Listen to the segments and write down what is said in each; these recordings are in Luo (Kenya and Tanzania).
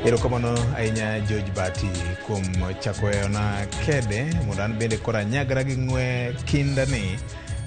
Erokamano ahinya George Bati kuom chakoena kede mondo an bende kora nyagra gi ng'we kindani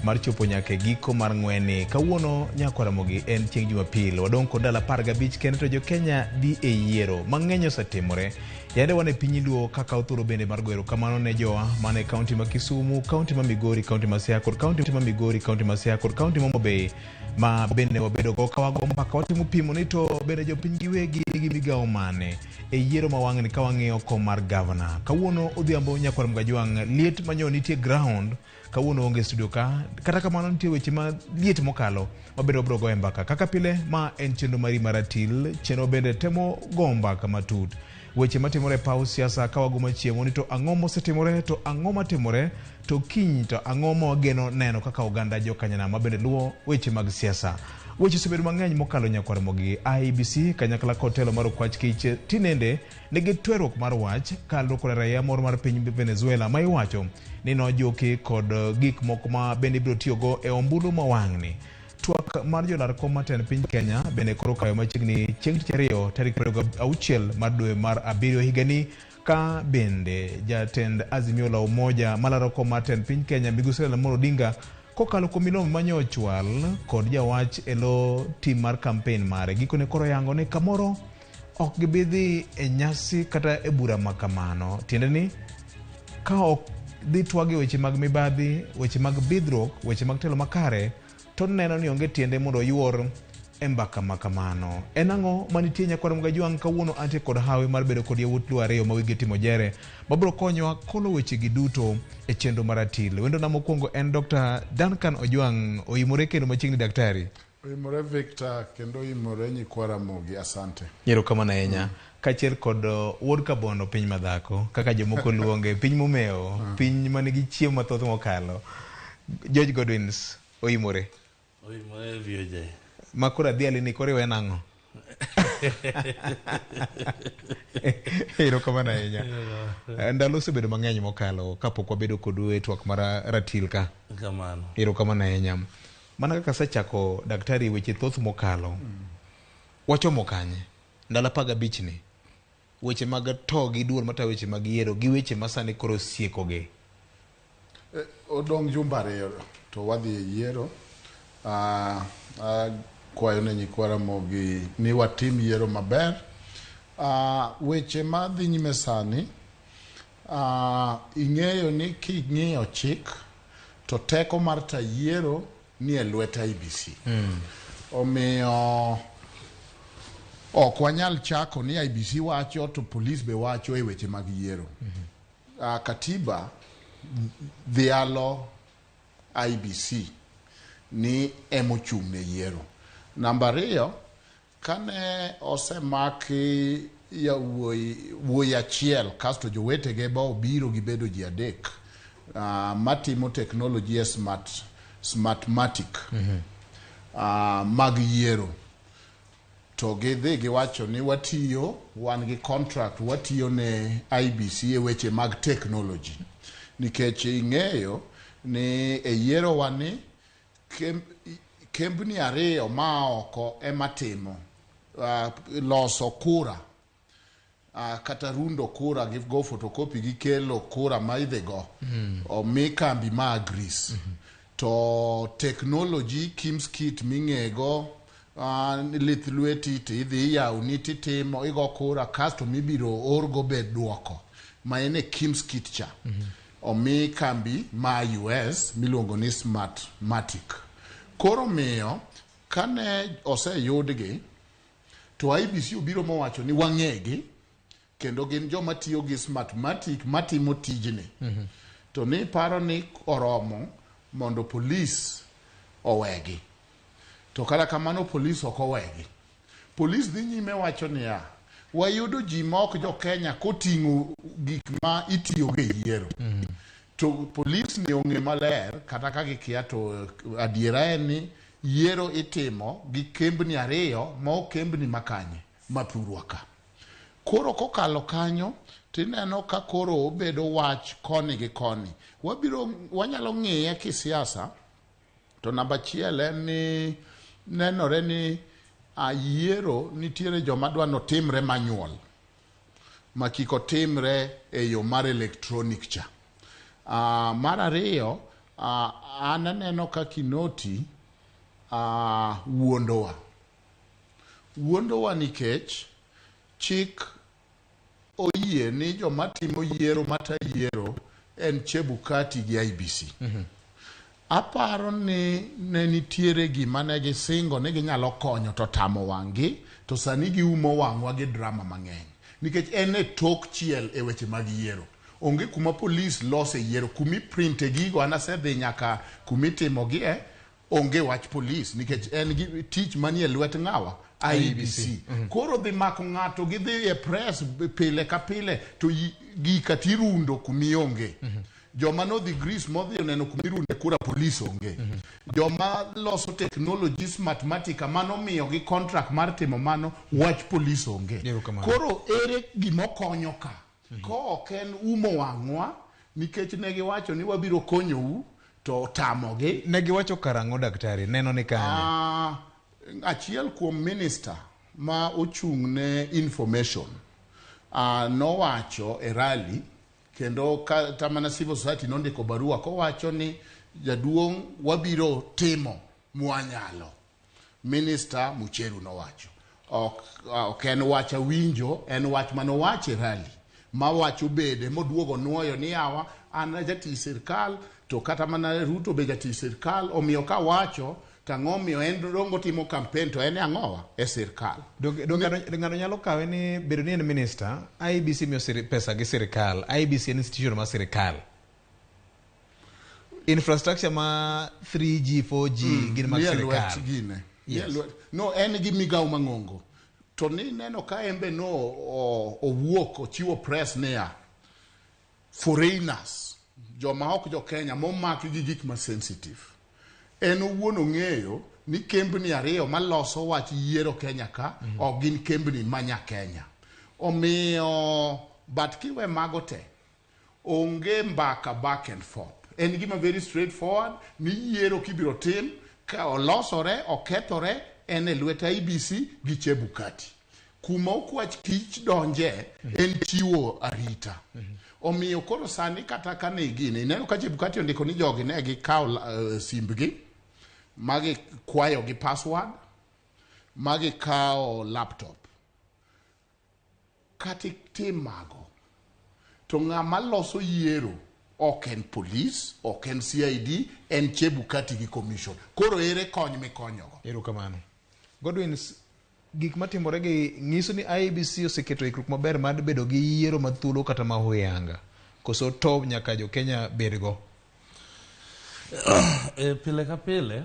mar chopo nyaka giko mar ng'weni. Kawuono nyako Ramogi en chieng' Jumapil, wadong' kod dala 15 kendo to jo Kenya dhi e yiero mang'eny osetimore. Yande wane piny luo kaka othuro bende mar goero kamano ne jowa mane kaunti ma Kisumu, kaunti ma Migori, kaunti ma Siaya kod kaunti ma Migori, kaunti ma Siaya kod kaunti ma Homa Bay ma bende wabedo go kawago mpaka watimo pimo ni to bende jopiny giwegi gi migawo mane e yiero ma wang'ni ka wang'iyo kom mar gavana. Kawuono odhiambo nyako Ramgajwang' liet manyo nitie ground, kawuono onge studio ka, kata kamano nitie weche ma liet mokalo mabedo bro go e mbaka. Kaka pile ma en chenro mari maratil, chenro bende temo go mbaka matut. Weche matimore paw siasa kawago machiemo ni to ang'o mosetimore, to ang'o matimore, to kiny to ang'o mawageno neno kaka oganda jokanyana mabende luwo weche mag siasa. Weche osebedo mang'eny mokalo nyako Ramogi. IEBC kanyakla kod telo mar okwach kich tinende nigi tweruok mar wach kalro kod raia moro mar piny Venezuela ma iwacho ni nojoki kod gik moko ma bende biro tiyogo e ombulu ma wang'ni. Twak mar jolar kom maten piny Kenya bende koro kayo machiegni chieng' tich ariyo tarik 26 mar dwe mar abiriyo higani, ka bende jatend Azimio la Umoja malaro kom maten piny Kenya Migosi Raila Amolo Odinga kokalo kuom milome manyochwal kod jawach elo tim mar campaign mare gikone koro yango ni kamoro ok gibidhi e nyasi kata e bura makamano. Tiende ni ka ok dhi twagi weche mag mibadhi, weche mag bidhruok, weche mag telo makare, to neno ni onge tiende mondo yuor e mbaka makamano. En ang'o manitie nyako Ramgajwang' kawuono ante kod hawe mar bedo kod yawuot luo ariyo ma wigi timo jere mabiro konyowa kolo weche gi duto e chenro maratil. Wendo na mokwongo en Dr. Duncan Ojwang', oimore kendo machiegni daktari. Oimore Victor kendo oimore nyako Ramogi, asante. Erokamano ahinya. Kachiel kod wuod Kabondo piny madhako kaka jomoko luonge, piny momeo, piny manigi chiemo mathoth mokalo. George Godwins, oimore. Oimore VJ. Makura dhiali ni koriwe nang'o? Erokamano ahinya. Ndalo osebedo mang'eny mokalo kapok wabedo kod e twak mar ratil ka. Kamano. Erokamano ahinya. Mana kaka sechako daktari, weche thoth mokalo wachomo kanye ndalo 15 ni weche mag to gi duol mata weche mag yiero gi weche masani koro siekoge. Odong' jumba ariyo to wadhi e yiero. Kwayo ne nyako Ramogi ni watim yiero maber. Weche madhi nyime sani, ing'eyo ni king'iyo chik to teko mar ta yiero ni e lwet IEBC. Omiyo ok wanyal chako ni IEBC wacho to polis be wacho e weche mag yiero. Katiba dhialo IEBC ni emochung' ne yiero. Namba 2, kane osemaki wuoyi achiel kasto jowetege ba obiro gibedo ji adek matimo teknoloji e smartmatic mag yiero, to gidhi giwacho ni watiyo, wan gi contract, watiyo ne IEBC e weche mag teknoloji, nikech ing'eyo ni e yiero wani kembni ariyo ma oko ema timo loso kura kata rundo kura gi go photocopy gi kelo kura ma idhi go omi kambi ma agris to technology kimskit ming'ego lith lweti ti idhi yaw ni titimo igo kura kasto mibiro orgo bed duoko ma ene kimskit cha omi kambi ma US miluongo ni Smartmatic. Koro miyo kane oseyudgi to IEBC obiro mowacho ni wang'egi kendo gin joma tiyo gi Smartmatic matimo tijni. To ni paro ni oromo mondo polis owegi. To kala kamano polis ok owegi. Polis dhi nyime wacho ni wayudo ji mok jo Kenya koting'o gik ma itiyo gi yiero. To polis ni ong'e maler kata ka gikia to adiera en ni yiero itimo gi kembni ariyo ma ok kembni makanye mathurwa ka. Koro kokalo kanyo tineno ka koro obedo wach koni gi koni. Wanyalo ng'iye kisiasa. To namba 1 en ni nenore ni yiero nitiere joma dwa notimre manual. ma kik otimre e yo mar electronic cha. Mar ariyo, an aneno ka Kinoti wuondowa nikech chik oyie ni joma timo yiero mata yiero en Chebukati gi IBC. Aparo ni ne nitiere gima ne gisingo ni ginyalo konyo to tamo wang'gi, to sani giumo wang'wa gi drama mang'eny nikech en e tok chiel e weche mag yiero. Onge kuma polis lose yiero, kumi printe gigo, anasedhi nyaka kumi timogie, onge wach polis nikech en gi tich manie lwet ng'awa IBC. Koro dhi mako ng'ato gidhi e press pile ka pile to gika tirundo kumi onge. Joma no dhi Greece modhi oneno kumirunde kura polis onge. Joma loso technologies mathematica mano miyo gi contract mar timo mano, wach polis onge. Koro ere gimo konyo ka? Ko ok en umo wang'wa nikech ne giwacho ni wabiro konyou to tamogi. Ne giwacho karang'o daktari? Neno ni kanye? Achiel kuom minister ma ochung' ne information nowacho e rally, kendo kata mana civil society nondiko barua kowacho ni jaduong' wabiro timo mwanyalo. Minister Mucheru nowacho. Ok en wach winjo, en wach manowacho e rally. Mawacho bede moduogo nuoyo ni yawa an jatich sirkal, to kata mana Ruto be jatich sirkal, omiyo ka wacho tang'o miyo en rongo timo campaign to en ang'owa e sirkal. Ng'ano nyalo kawe ni bedo ni en minister, IBC miyo pesa gi sirkal, IBC en institution ma sirkal. Infrastructure ma 3G, 4G gin mag sirkal. Yes. No, en gi migawo mang'ongo. To ni neno ka embe no owuok ochiwo press niya foreigners, joma ok jo Kenya momaki gi gik ma sensitive. En owuon ong'eyo ni kembni ariyo maloso wach yiero Kenya ka ok gin kembni manya Kenya. Omiyo but kiwe mago te onge mbaka back and forth. En gima very straightforward ni yiero kibiro tim ka olosore okethore en e lwet IBC gi Chebukati. Kuma okwach kich donje en chiwo arita. Omiyo koro sani kata kane gini neno ka Chebukati ondiko ni jogi ne gikawo simbgi, magi kwayo gi password, magi kawo laptop. Kati tim mago to ng'ama loso yiero ok en polis, ok en CID, en Chebukati gi commission. Koro ere kony mikonyogo. Erokamano. Godwin, gik matimore gi nyiso ni IBC oseketo ikruok maber mar bedo gi yiero mathuolo kata ma huyanga. Koso to nyaka jo Kenya bedgo. Pile ka pile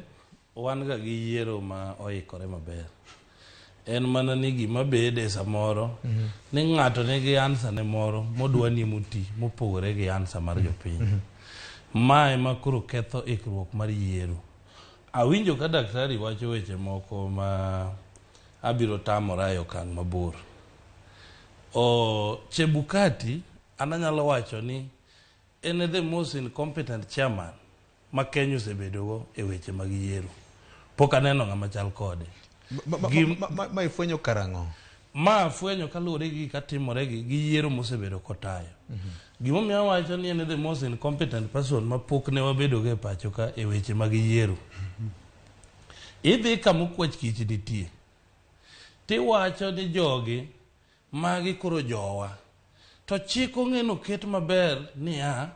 wan ga gi yiero ma oikore maber. En mana ni gima bede samoro ni ng'ato nigi ansa ne moro modwa ni muti mopogore gi ansa mar jopiny. Mae ma koro ketho ikruok mar yiero. Awinjo ka daktari wacho weche moko ma abiro tamora e okang' mabor. Chebukati ananyalo wacho ni en the most incompetent chairman ma Kenya osebedogo e weche mag yiero. Pok aneno ng'ama chal kode. Ma ifwenyo karang'o? Ma fwenyo kaluwore gi katimore gi yiero mosebedo kotayo. Gimomiyo awacho ni en the most incompetent person ma pok ne wabedogo e pacho ka e weche mag yiero. Idhi kama okwach kich nitie. Tiwacho ni jogi magi koro jowa. To chik ong'eno ket maber niya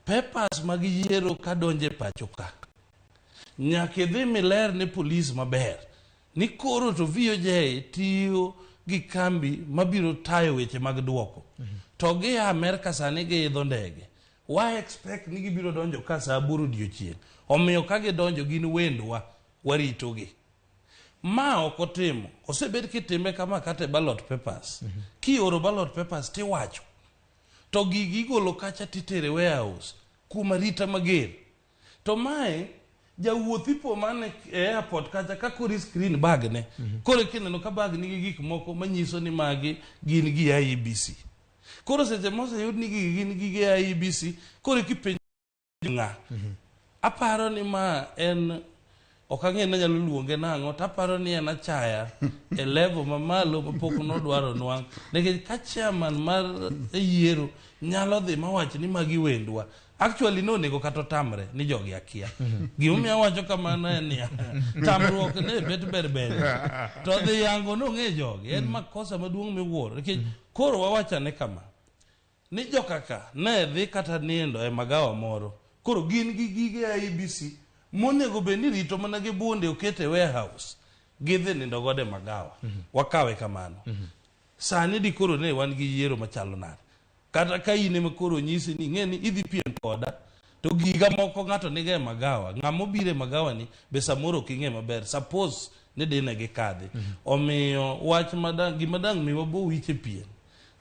papers mag yiero kadonje pacho ka. Nyaka idhi miler ne polis maber. Ni koro to VOJ tiyo gi kambi mabiro tayo weche mag duoko. To gi Amerika sani giidho ndege. Why expect ni gibiro donjo ka saa 8 odiechieng'? Omiyo ka gidonjo gin wendwa waritogi. Ma ok otimo. Osebed kitime kama kate ballot papers. Kioro ballot papers tiwacho. To gigi golo kacha titere warehouse kuma rita mager. To mae jawuothi po mane e airport kacha ka kori screen bag ne. Koro kineno ka bag nigi gik moko manyiso ni magi gin gi IBC. Koro seche mose yud ni gin gi IBC, koro kipenjo ng'a. Aparo ni ma en okang'e na nyalo luonge nang'o taparo ni en achaya e level mamalo mapok nodwaro nwang' nikech ka chairman mar yiero nyalo dhi mawach ni magi wendwa actually nonego kata tamre ni jogi akia gimomiyo wacho kamano en ni tamruok ne bet berber to dhi yango nong'e jogi en makosa maduong' miwuoro nikech koro wawachane kama ni jokaka ne dhi kata nindo e magawa moro koro gin gi gige IBC monego be ni rito mana gi bunde okete warehouse gidhi nindo gode magawa wakawe kamano sani di koro ne wan gi yiero machalo nade kata ka ine makoro nyisi ni ng'eni idhi piem koda to giga moko ng'ato nige magawa ng'amo bire magawa ni be samoro king'e maber suppose ni dine gi kadhi omiyo wach madang gimadang mi wabo wiche pien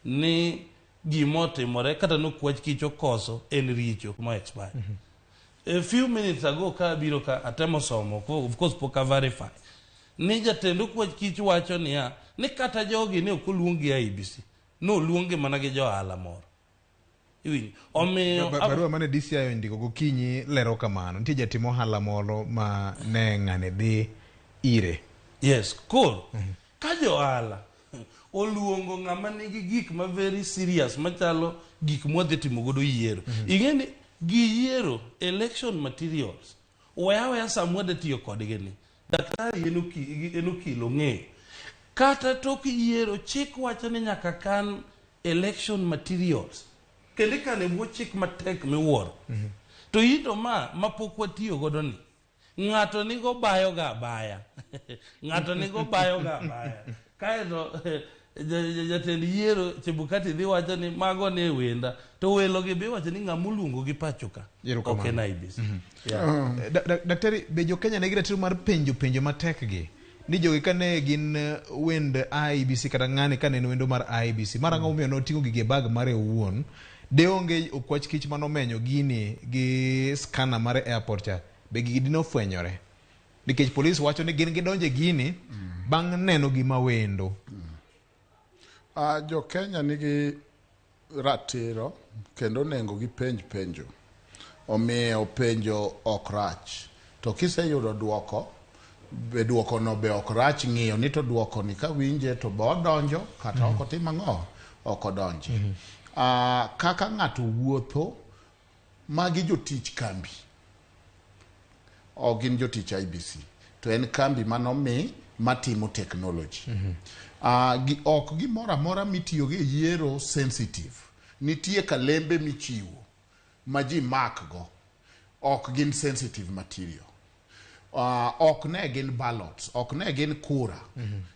ni gimotimore kata no kwach kicho koso en richo mo expire a few minutes ago ka biro ka atemo somo of course poka verify ni jatendo kwach kicho wacho niya ni kata jogi ne okoluongi IBC no luonge mana gi johala moro iwinjo omiyo barua mane DCI ondiko gokinyi lero kamano nitie jatimo ohala moro ma ne ng'ane dhi ire yes cool ka johala oluongo ng'ama nigi gik ma very serious machalo gik mwadhi timo godo yiero ing'eni gi yiero election materials weya samwade tiyo kodgi ni daktari enokilo ng'eyo kata tok yiero chik wacho ni nyaka kan election materials kende kane bwo chik matek miwuoro to yito mapok watiyo godo ni ng'ato nigo bayo ga baya ng'ato nigo bayo ga baya kaeto jatend yiero Chebukati dhi wacho ni mago ne wenda to welo gi be wacho ni ng'amuluongo gi pachoka ok en IBC daktari be jo Kenya ne giratiro mar penjo matek gi ni jogi kane gin wend IBC kata ng'ani kane en wendo mar IBC mara ng'o miyo noting'o gige bag mare owuon de onge okwach kich manomenyo gini gi scanner mar airport cha be gigi dino fwenyore nikech police wacho ni gin gidonje gini bang' neno gima wendo jo Kenya nigi ratiro kendo nengo gi penjo omiyo penjo ok rach to kiseyudo duoko be duoko no be ok rach ng'iyo ni to duoko ni ka winje to bo donjo kata ok otim ang'o ok odonji kaka ng'ato wuotho magi jotich kambi o gin jotich IBC to en kambi manomi matimo technology ok gimoro amora mitiyo gi yiero sensitive nitie kalembe michiwo ma ji mak go ok gin sensitive material ok ne gin ballots ok ne gin kura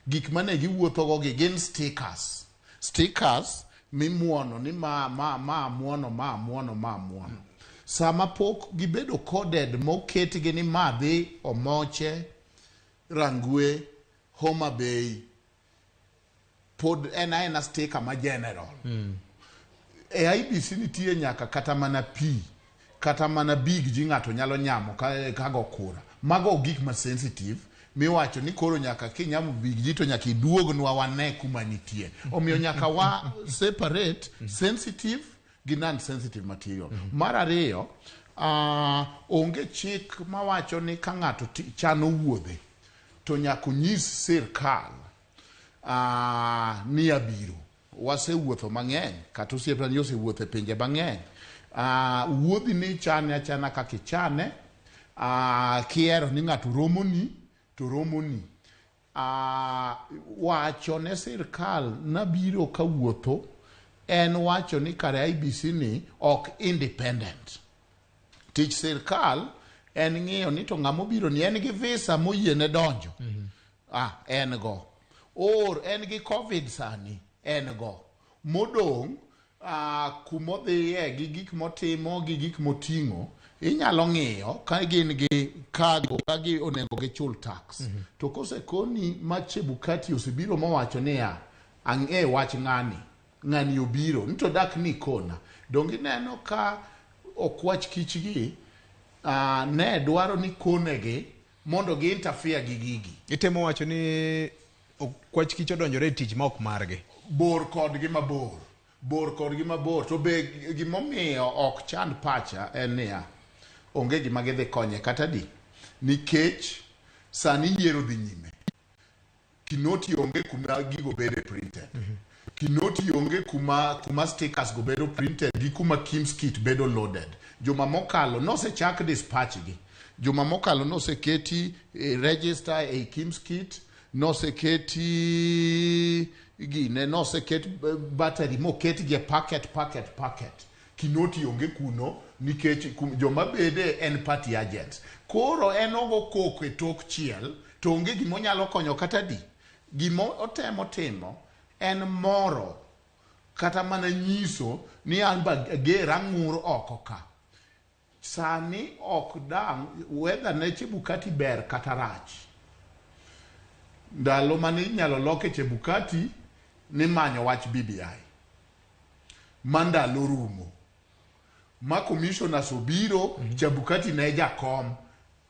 gik mane giwuotho go gin stickers mimuono ni muono sama pok gibedo coded moket gi ni madhi Omoche Rangwe Homa Bay pod en sticker ma general e IBC nitie nyaka kata mana kata mana big ji ng'ato nyalo nyamo ka go kura mago gik ma sensitive miwacho ni koro nyaka kinyamo big ji to nyaka iduognwa wane kuma nitie omiyo nyaka wa separate sensitive gi non sensitive material mar ariyo onge chik mawacho ni ka ng'ato chano wuodhe to nyaka nyis sirkal ni abiro wasewuotho mang'eny kata osiepna ni osewuotho e pinje mang'eny wuodhi ni chane achana kaka ichane kiero ni ng'ato romoni to romoni wacho ne sirkal nabiro kawuotho en wacho ni kare IBC ni ok independent tich sirkal en ng'iyo ni to ng'amo biro ni en gi visa moyiene donjo en go or en gi covid sani en go modong kumodhiye gi gik motimo gi gik moting'o inyalo ng'iyo ka gin gi cargo ka gi onego gi chul tax to kosekoni ma Chebukati osebiro mowacho niya ang'e wach ng'ani obiro nito dak ni kona dongi neno ka okwach kichgi ne dwaro ni konegi mondo gi interfere gi gigi itemo wacho ni okwach kich odonjore e tich ma ok margi bor kodgi mabor to be gimomiyo ok chand pacha en niya onge gima gidhi konye kata di nikech sani yiero dhi nyime. Kinoti onge kuma gigo bede printed. Kinoti onge kuma stickers go bedo printed gi kuma Kim's kit bedo loaded. Juma mokalo nosechak dispatch gi. Juma mokalo noseketi register e Kim's kit, noseketi gine, noseket battery moket gi packet. Kinoti onge kuno nikech joma bede en party agents. Koro en ogo koko e tok chiel to onge gimo nyalo konyo kata di. Gimo otemo timo en moro kata mana nyiso ni an ba gera ng'ur oko ka. Sani ok dang whether ne Chebukati ber kata rach. Ndalo mane inyalo loke Chebukati ni manyo wach BBI. Mandalo rumo. Ma commissioners obiro, Chebukati ne jakom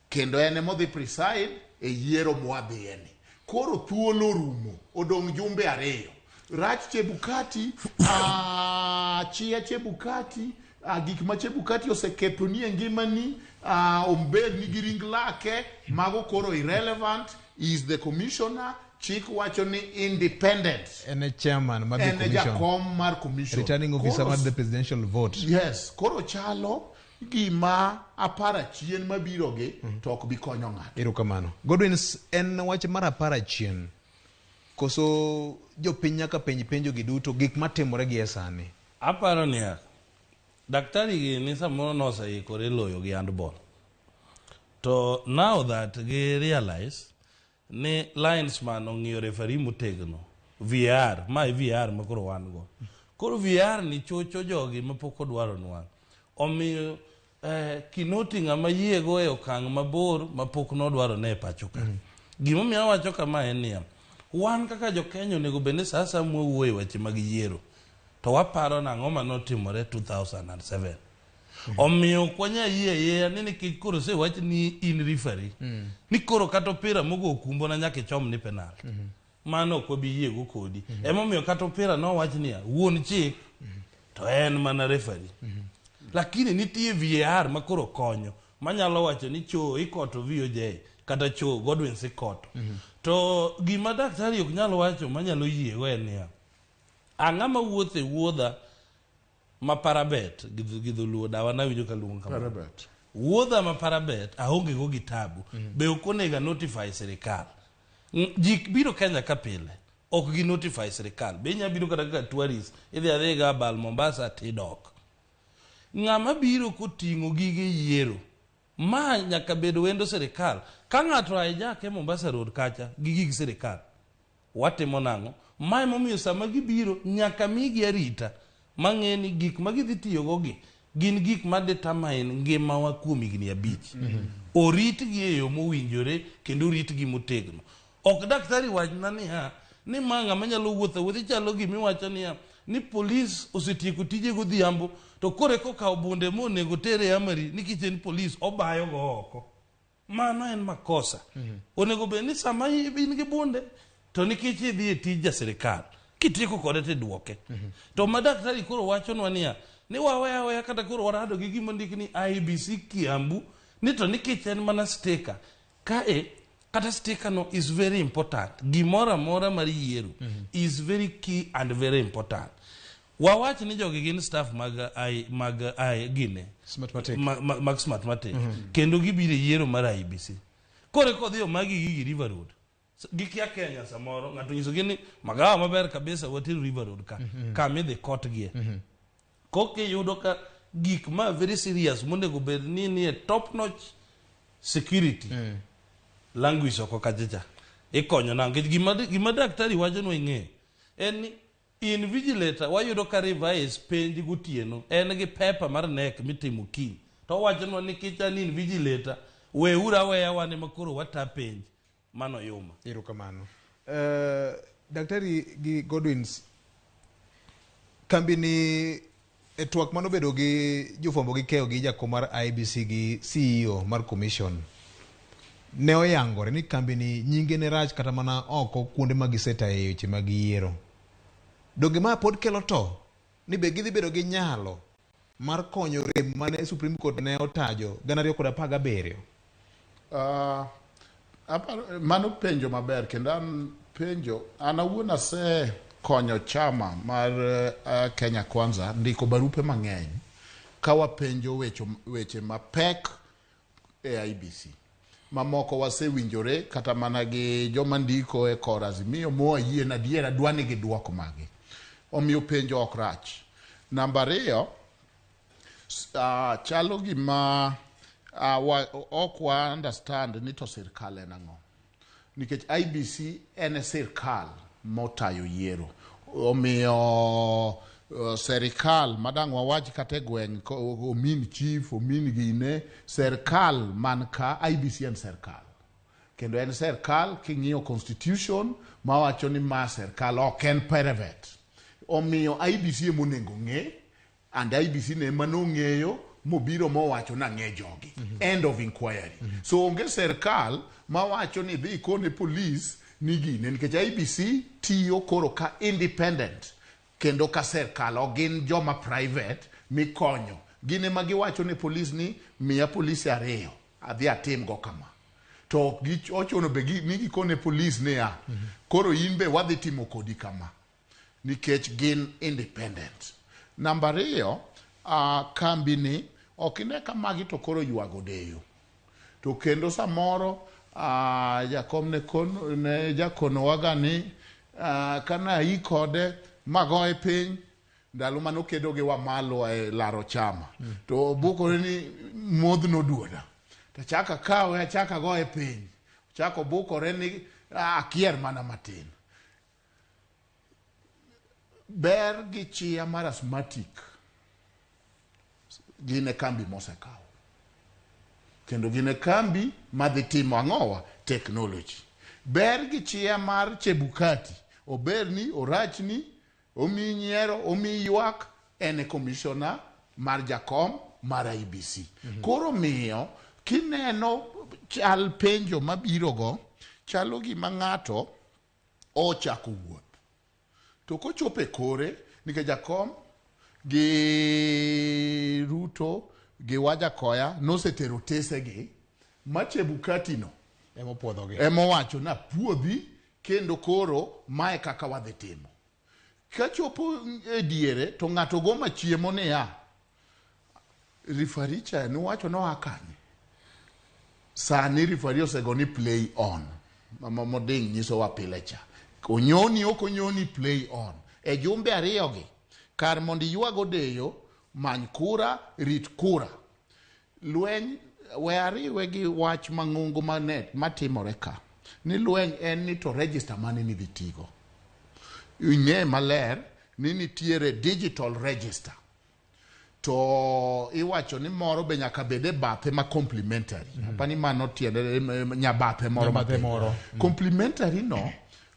kendo ene modhi preside e yiero mwadhieni. Koro thuolo rumo, odong' jumbe ariyo. Rach Chebukati, chia Chebukati, gik ma Chebukati oseketho ni e ngimani, ombed ni gi ring lake, mago koro irrelevant, is the commissioner, chik wacho ni independent. Ene chairman mar the commission. Ene jakom mar commission. Returning officer mar the presidential vote. Yes, koro chalo gima apara chien mabiro gi to ok bi konyo ng'ato. Erokamano. Godwin, en wach mar apara chien. Koso jopiny nyaka penjo gi duto gik matimore gi esani. Aparo niya, daktari gi ni samoro noseikore loyo gi handball. To now that gi realize ni linesman ong'iyo referee motegno, VR, ma VR ma koro wan go. Koro VR ni chocho jogi mapok odwaro nwang'. Omiyo Kinoti ng'ama yiego e okang' mabor mapok nodwaro ne pacho ka. Gimomiyo awacho kama en niya, wan kaka jo Kenya onego bende sasa mwuoyo weche mag yiero. To waparo nang'o manotimore 2007. Omiyo kwanya yie ni nikech koro se wach ni in referee. Ni koro kata opira mogo okumbo na nyaka chom ni penal. Mano ok obi yiego kodi. Emomiyo kata opira no wach niya, wuon chik to en mana referee. Lakini nitie VAR makoro konyo manyalo wacho ni cho ikoto VOJ kata cho Godwin sikoto. To gima daktari ok nyalo wacho manyalo yiego en niya, ang'ama wuothe wuodha ma parabet gidhuluo dawa na winjo kaluongo kama Parabet. Wuodha ma parabet aonge go gitabu be okonega notify sirikal. Jik biro Kenya ka pile ok gi notify sirikal. Be nya biro kata tourist idhi adhiga bal Mombasa tidok. Ng'ama biro koting'o gige yiero ma nyaka bedo wendo sirikal. Ka ng'ato ajake Mombasa road kacha gi gig sirikal, watimo nang'o? Ma emomiyo sama gibiro nyaka migi arita mang'eni gik ma gidhi tiyogo gi gin gik ma determine ngimawa kuom higni 5. Orit gi e yo mowinjore kendo orit gi motegno. Ok daktari wachna niya ni mang'a manyalo wuotho chalo gimiwacho niya ni polis osetieko tije godhiambo to kore kokawo bunde monego tere amari nikech en polis obayo go oko. Mano en makosa. Onego bed ni sama in gi bunde to nikech idhi e tij ja sirikal kitieko kode tidwoke. To madaktari koro wachonwa niya ni waweya kata koro warado gi gima ndik ni IBC Kiambu ni to nikech en mana sticker kata sticker no is very important. Gimora mora mar yiero is very key and very important. Wawach ni jogi gin staff mag gine Smartmatic. mag Smartmatic. Kendo gibire yiero mar IBC. Kore kodhi magi gigi River Road. Gikia Kenya samoro ng'ato nyiso gini magawa maber kabisa watiru River Road ka. Kami dhi kot gie. Koke yudo ka gik ma very serious monego bed ni e top notch security. Language oko kachacha. Ikonyo na ngech gima daktari wacho no ing'e. En ni invigilator wayudo ka revise penj gotieno en gi paper mar nek mitimo kiny. To wacho no nikech an invigilator we ura weya wane makoro wata penj. Mano yuma. Erokamano. Daktari gi Godwins, kambini e twak mano bedo gi jofwambo gi keyo gi jakom mar IBC gi CEO mar commission ne oyangore ni kambini nyinge ne rach kata mana oko kuonde magiseta e weche mag yiero. Donge ma pod kelo to ni be gidhi bedo gi nyalo mar konyo rem mane Supreme Court ne otajo 2017? Mano penjo maber kendo an penjo an awuon ase konyo chama mar Kenya Kwanza ndiko barupe mang'eny ka wapenjo weche mapek e IBC. Mamoko wasewinjore kata mana gi joma ndiko e kor Azimio moyie na diera dwani gi duoko magi. Omiyo penjo ok rach. Namba 2, chalo gima ok wa understand ni to sirkal en ang'o. Nikech IBC en sirkal motayo yiero. Omiyo serikal madang wawach kate gweng omin chief omin gine serikal man ka IBC en serikal. Kendo en serikal king'iyo constitution mawacho ni ma serikal ok en private. Omiyo IBC emonengo ng'e and IBC ne manong'eyo mobiro mowacho na ng'e jogi. End of inquiry. So onge serikal mawacho ni dhi kone police ni gine nikech IBC tiyo koro ka independent kendo ka serikal o gin joma private mikonyo. Gine ma giwacho ni police ni miya police 2 adhi atim go kama. To ochono be ni gikone police ne ya. Koro in be wadhi timo kodi kama. Nikech gin independent. Namba 2, kambi ni okine kama gi to koro yuago deyo. To kendo samoro jakom ne jakono waga ni kana ikode magoe piny ndalo mano kedo gi wamalo e laro chama. To bukore ni modhno duoda. To chaka kawe chaka goe piny. Chako bukore ni akier mana matin. Ber gi chia mar asthmatic gine kambi mosekaw. Kendo gine kambi madhi timo ang'owa technology. Ber gi chia mar Chebukati oberni orachni omi nyiero omi ywak ene commissioner mar jakom mar IBC. Koro miyo kineno chal penjo mabiro go chalo gima ng'ato ochako wuoth. To kochope kore nikech jakom gi Ruto gi Wajakoya nosetero tesegi ma Chebukati no emo wacho na puodhi kendo koro mae kaka wadhi timo. Kachopo e diere to ng'ato go machiemo ne ya rifaricha no wacho no akanye. Sani rifari osego ni play on. Mama moding nyiso wa pilecha. Onyoni okonyoni play on. E jumbe ariyogi kar mondi yuago deyo many kura rit kura. Lweny we ariwe gi wach mang'ungu manet matimore ka. Ni lweny en ni to register mane ni dhitigo. Ing'e maler ni nitiere digital register. To iwacho ni moro be nyaka bede bathe ma complementary. Pani mano tiende nyabathe moro. Complementary no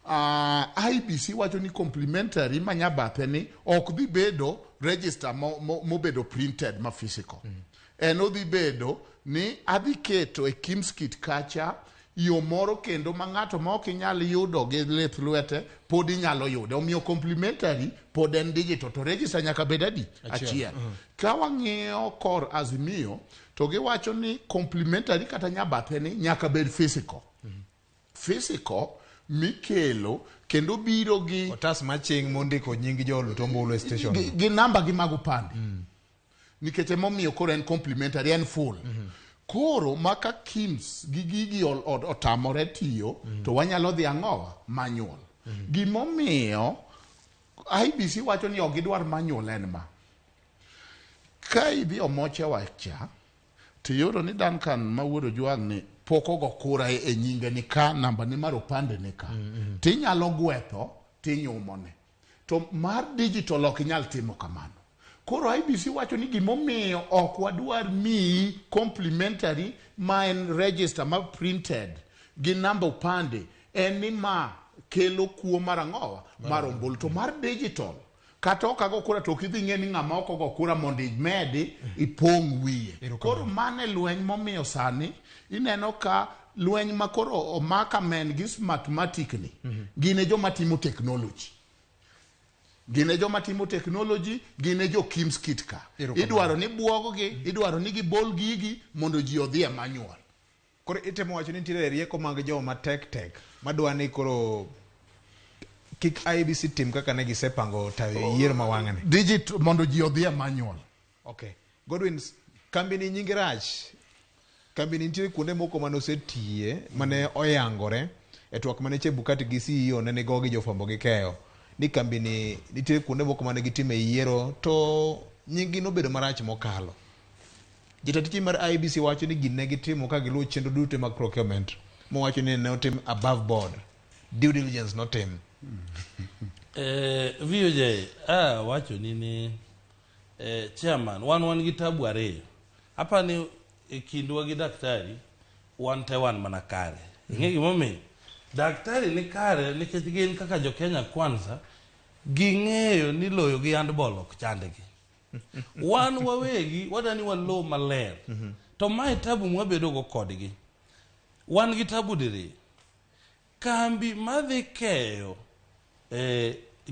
IBC wacho ni complementary ma nyabathe ni ok dhi bedo register mobedo printed ma physical. En odhi bedo ni adhi keto e Kimskit kacha yo moro kendo ma ng'ato ma ok inyal yudo gi lith lwete pod inyalo yude. Omiyo complementary pod en digital to register nyaka bed adi achiel. Ka wang'iyo kor Azimio to giwacho ni complementary kata nyabathe ni nyaka bed physical. Physical mikelo kendo biro gi otas maching mondiko nying jolutombulu station gi namba gi mag upande. Nikech emomiyo koro en complementary en full. Koro maka Kims gi gigi otamore tiyo to wanyalo dhi ang'owa manual. Gimomiyo IBC wacho ni ok gidwar manual en ma. Ka idhi omoche wacha tiyudo ni Duncan mawuodo juang ni poko go kura e nyinge ni ka namba ni mar opande ni ka. Tinyalo gwetho tinyumone. To mar digital ok inyal timo kamano. Koro IBC wacho ni gimomiyo ok wadwar mi complementary ma en register ma printed gi namba upande en ni ma kelo kuo mar ang'owa mar ombulu. To mar digital kata okago kura to kidhi ng'e ni ng'ama ok ogo kura mondo imedi ipong' wiye. Koro mane lweny momiyo sani ineno ka lweny ma koro omaka men gi mathematic ni gine joma timo technology. Gine joma timo technology, gine jo Kimskit ka. Idwaro ni buogo gi, idwaro ni gibol gigi mondo ji odhi e manual. Koro itemo wacho ni nitiere rieko mag joma tek madwa ni koro kik IEBC tim kaka ne gisepango tayo yiero ma wang'ani. Digit mondo ji odhi e manual. Okay. Godwin, kambi ni nyingi rach. Kambi ni nitiere kuonde moko manosetie mane oyangore e twak mane Chebukati gi CEO ne go gi jofwambo gi keyo. Ni kambi ni nitiere kuonde moko mane gitime yiero to nyingi nobedo marach mokalo. Jatich mar IEBC wacho ni gine gitimo ka giluwo chenro duto mag procurement. Mo wacho ni ne otim above board. Due diligence notim. VOJ, wacho ni chairman, wan gi tabu ariyo. Hapa ni kindwa gi daktari, wan te wan mana kare. Ing'e gimomiyo? Daktari ni kare nikech gin kaka jo Kenya Kwanza, ging'eyo ni loyo gi handball ok chandegi. Wan wawegi, wadani walo maler. To mae tabu mwabedo go kodgi. Wan gi tabu diri. Kambi madhi keyo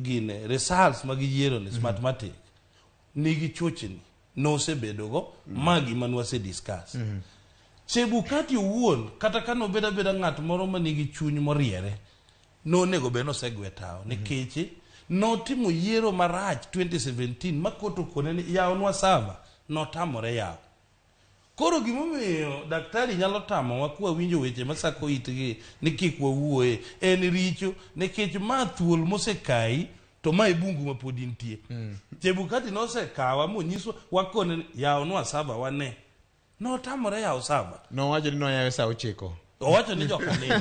gine results magiyiero ni mathematics nigi chochni nosebedo go magi manwase discuss. Chebukati owuon kata kano beda ng'at moro manigi chuny moriere nonego be nosegwe tao nikech notimo yiero marach 2017 makoto kone ni yawnwa sava notamore yaw. Koro gimomiyo daktari nyalo tamo wakwa winjo weche masako itgi ni kik wawuoye en richo nikech ma thuol mosekai to ma bungu ma pod intie. Chebukati nosekawa monyiso wakone yawnwa sava wane. No tamore yaw sava. No wacho ni no yawe sa 9. Owacho ni joka nini.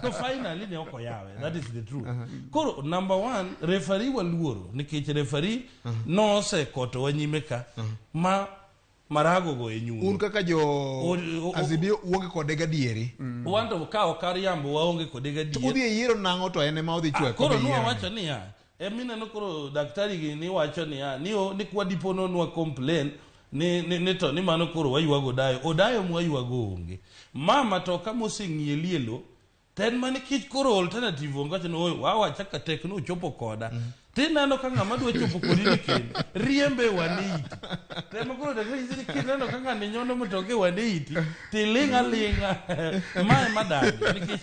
So finally ne oko yawe. That is the truth. Koro number 1 referee waluoro nikech referee no se koto wanyime ka ma marago go e nyundo. Un kaka jo Azibio uonge kode gadieri. Wanto ka okar yambo waonge kode gadieri. To udhi e yiero nang'o to ene ma odhi chwe kode yiero. Koro no wacho ni ya. Mineno koro daktari gi ni wacho ni ya ni kwa dipono nwa complain ni to ni mano koro wayuago dayo. Odayo mwayuago onge. Mama to kama oseng'ie lielo ten mane kich koro alternative ongacho no wawacha ka tekno chopo koda. Tineno ka ng'ama dwa chopo kodi ni kendo riembe waniti. Temo koro daktari ni kineno ka ng'ani nyono mtoke waniti tilinga mae madani nikech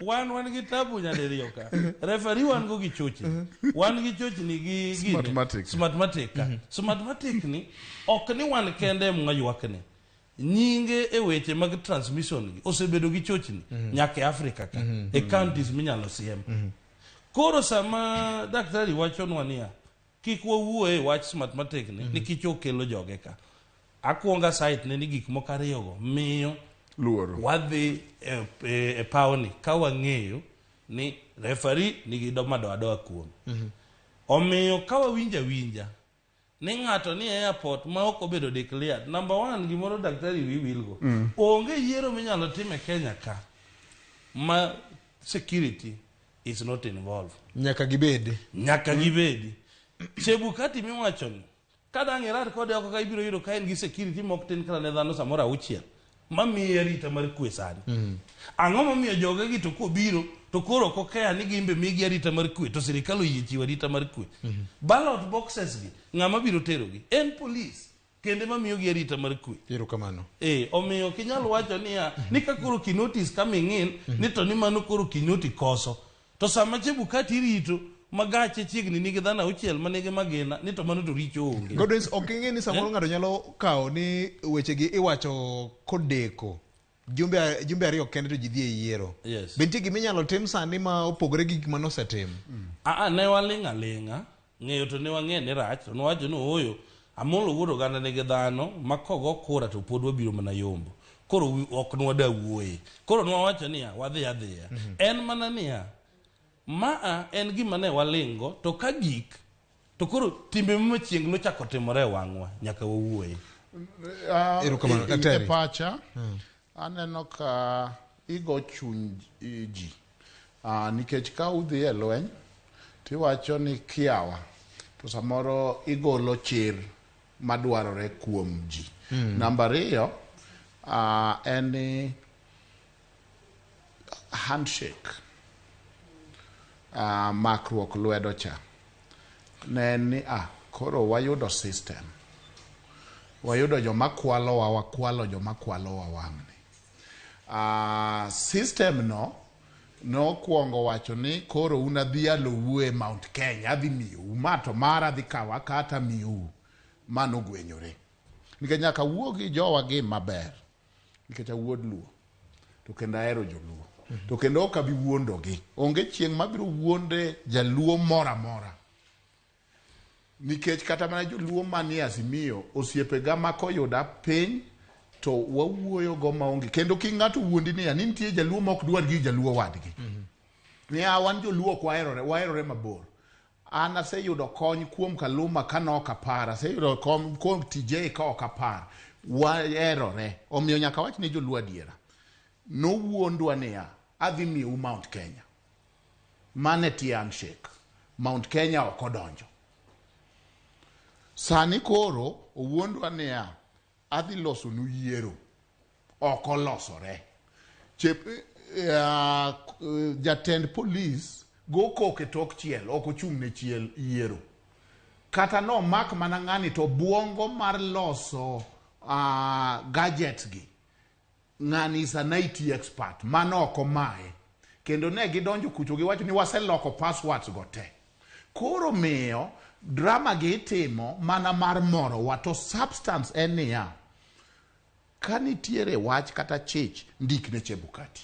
wan gi tabu nyadiriyo ka. Referee wan go gi chochi. Wan gi chochi ni gi mathematics ni ok ni wan kende mwayuakne. Nyinge e weche mag transmission gi osebedo gi chochni nyaka Afrika ka e counties minyalo siem. Koro sama daktari wacho nwania kik wawuoye wach mathematics ni kicho kelo joge ka. Akuonga site ne ni gik moko ariyogo miyo luoro wadhi e pawni ka wang'eyo ni referee nigi doa kuom. Omiyo ka winja ni ng'ato ni airport ma ok obedo declared. Number 1 gimoro daktari wilgo. Onge yiero minyalo time Kenya ka ma security is not involved. Nyaka gibedi. Chebukati miwacho ni kada ng'erat kode oko ka ibiro yiro ka en gi security mok tin kala ne dhano samora 6 mamiye rita mar kwe sani. Ang'o momiyo joge gi to kobiro to koro kokea ni gimbe migi arita mar kwe to sirikal oyie chiwo arita mar kwe. Ballot boxes gi ng'ama biro tero gi en police kende mamiyo gi arita mar kwe. Yero kamano. Omiyo kinyalo wacho ni ka koro ki notice coming in ni to ni mano koro kinoti koso. To sama Chebukati rito magache chiegni nigi dhana 6 manigi magina ni to mano to richo onge. Godwin ok ing'e ni samoro ng'ato nyalo kawo ni wechegi iwacho kodeko. Jumbe ariyo kende to ji dhi e yiero. Yes. Bentie giminyalo tim sani ma opogore gi gik manosetim. Ne waling'a ng'eyo to ne wang'e ni rach to nowacho ni oyo amolo wuodo ganda nigi dhano makogo kura to pod wabiro mana yombo. Koro ok nwada wuoye. Koro nwawacho niya wadhi adhiya. En mana niya en gima ne walingo to ka gik to koro timbe machieng nochako timore wang'wa nyaka wawuoye. E pacha aneno ka igo chuny ji nikech ka udhi e lweny tiwacho ni kiawa to samoro igolo chir madwarore kuom ji. Namba 2 en ni handshake makruok lwedo cha ne ni koro wayudo system, wayudo joma kwalowa wakwalo joma kwalowa wang'ni. system no kuongo wacho ni koro unadhi alowue e Mount Kenya adhi miu mato mara dhi kawa kata miu mano gwenyore nikech nyaka wuogi jowa gi maber nikech awuod Luo to kendo ahero joluo to kendo ok abi wuondogi onge chieng' mabiro wuonde jaluo mora mora nikech kata mana joluo manie Azimio osiepega makoyuda piny to wawuoyo go maonge kendo ki ng'ato wuondi ni nitie jaluo ma ok dwar gi jaluo wadgi ni wan joluo ok waherore mabor an aseyudo kony kuom Kaluma kanok apar aseyudo kony kuom TJ ka ok apar waherore omiyo nyaka wach ni joluo adiera nowuondwa niya adhi miu Mount Kenya mane tie handshake Mount Kenya ok odonjo sani koro owuondwa niya adhi loso nu yiero ok olosore jatend polis go koke tok chiel ok ochung' ne chiel yiero kata no mak mana ng'ani to buongo mar loso gadgets gi ng'ani is an IT expert mano ok omaye kendo ne gidonjo kucho giwacho ni waseloko passwords go te koro miyo drama gi itimo mana mar moro wato substance en niya ka nitiere wach kata chich ndik ne Chebukati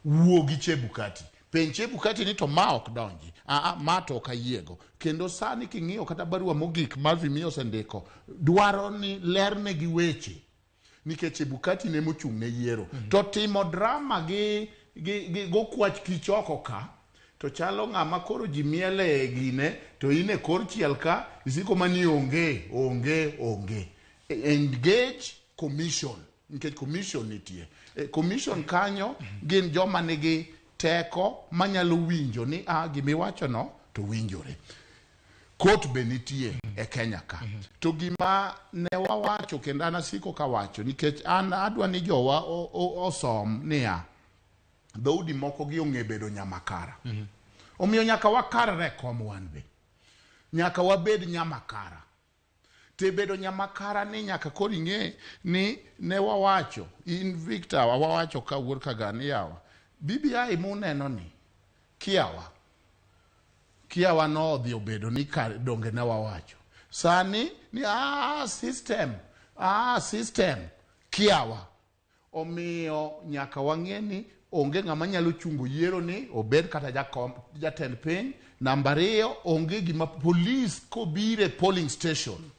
wuo gi Chebukati penj Chebukati ni to ma ok donji ma to ok ayiego kendo sani king'iyo kata barua mogik mar Vimeo sendiko dwaro ni lerne gi weche nikech Chebukati ne mochung' ne yiero to timo drama gi go kwach kichoko ka to chalo ng'ama koro ji miele gine to ine kor chiel ka isiko mani onge engage commission nikech commission nitie commission kanyo gin joma nigi teko manyalo winjo ni gimiwacho no to winjore court be nitie e Kenya ka to gima ne wawacho kendo anasiko kawacho nikech an adwa ni jowa osom niya dhoudi moko gi ong'e bedo nyamakara omiyo nyaka wakarre kom wan be nyaka wabed nyamakara te bedo nyamakara ni nyaka koro ing'e ni ne wawacho in Victor wawacho ka wuor kagani yawa BBI muneno ni kiawa no odhi obedo ni donge ne wawacho sani ni system kiawa omiyo nyaka wang'e ni onge ng'ama nyalo chungo yiero ni obed kata jatend piny namba 2 onge gima police kobire polling station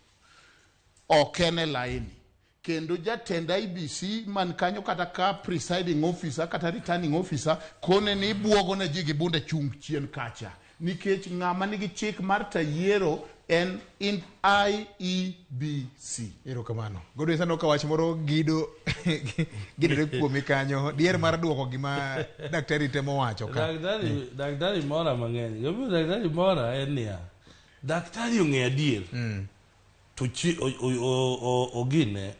okene laini kendo jatend IBC man kanyo kata ka presiding officer kata returning officer kone ni buogo na ji gi bunde chung chien kacha nikech ng'ama nigi chik mar tayiero en in IEBC. Ero kamano. Godo isano ka wach moro gido kuomi kanyo dier mar duoko gima daktari temo wacho ka. Daktari mora mang'eny. Gobi daktari mora en niya. Daktari ong'e adier. To chi ogine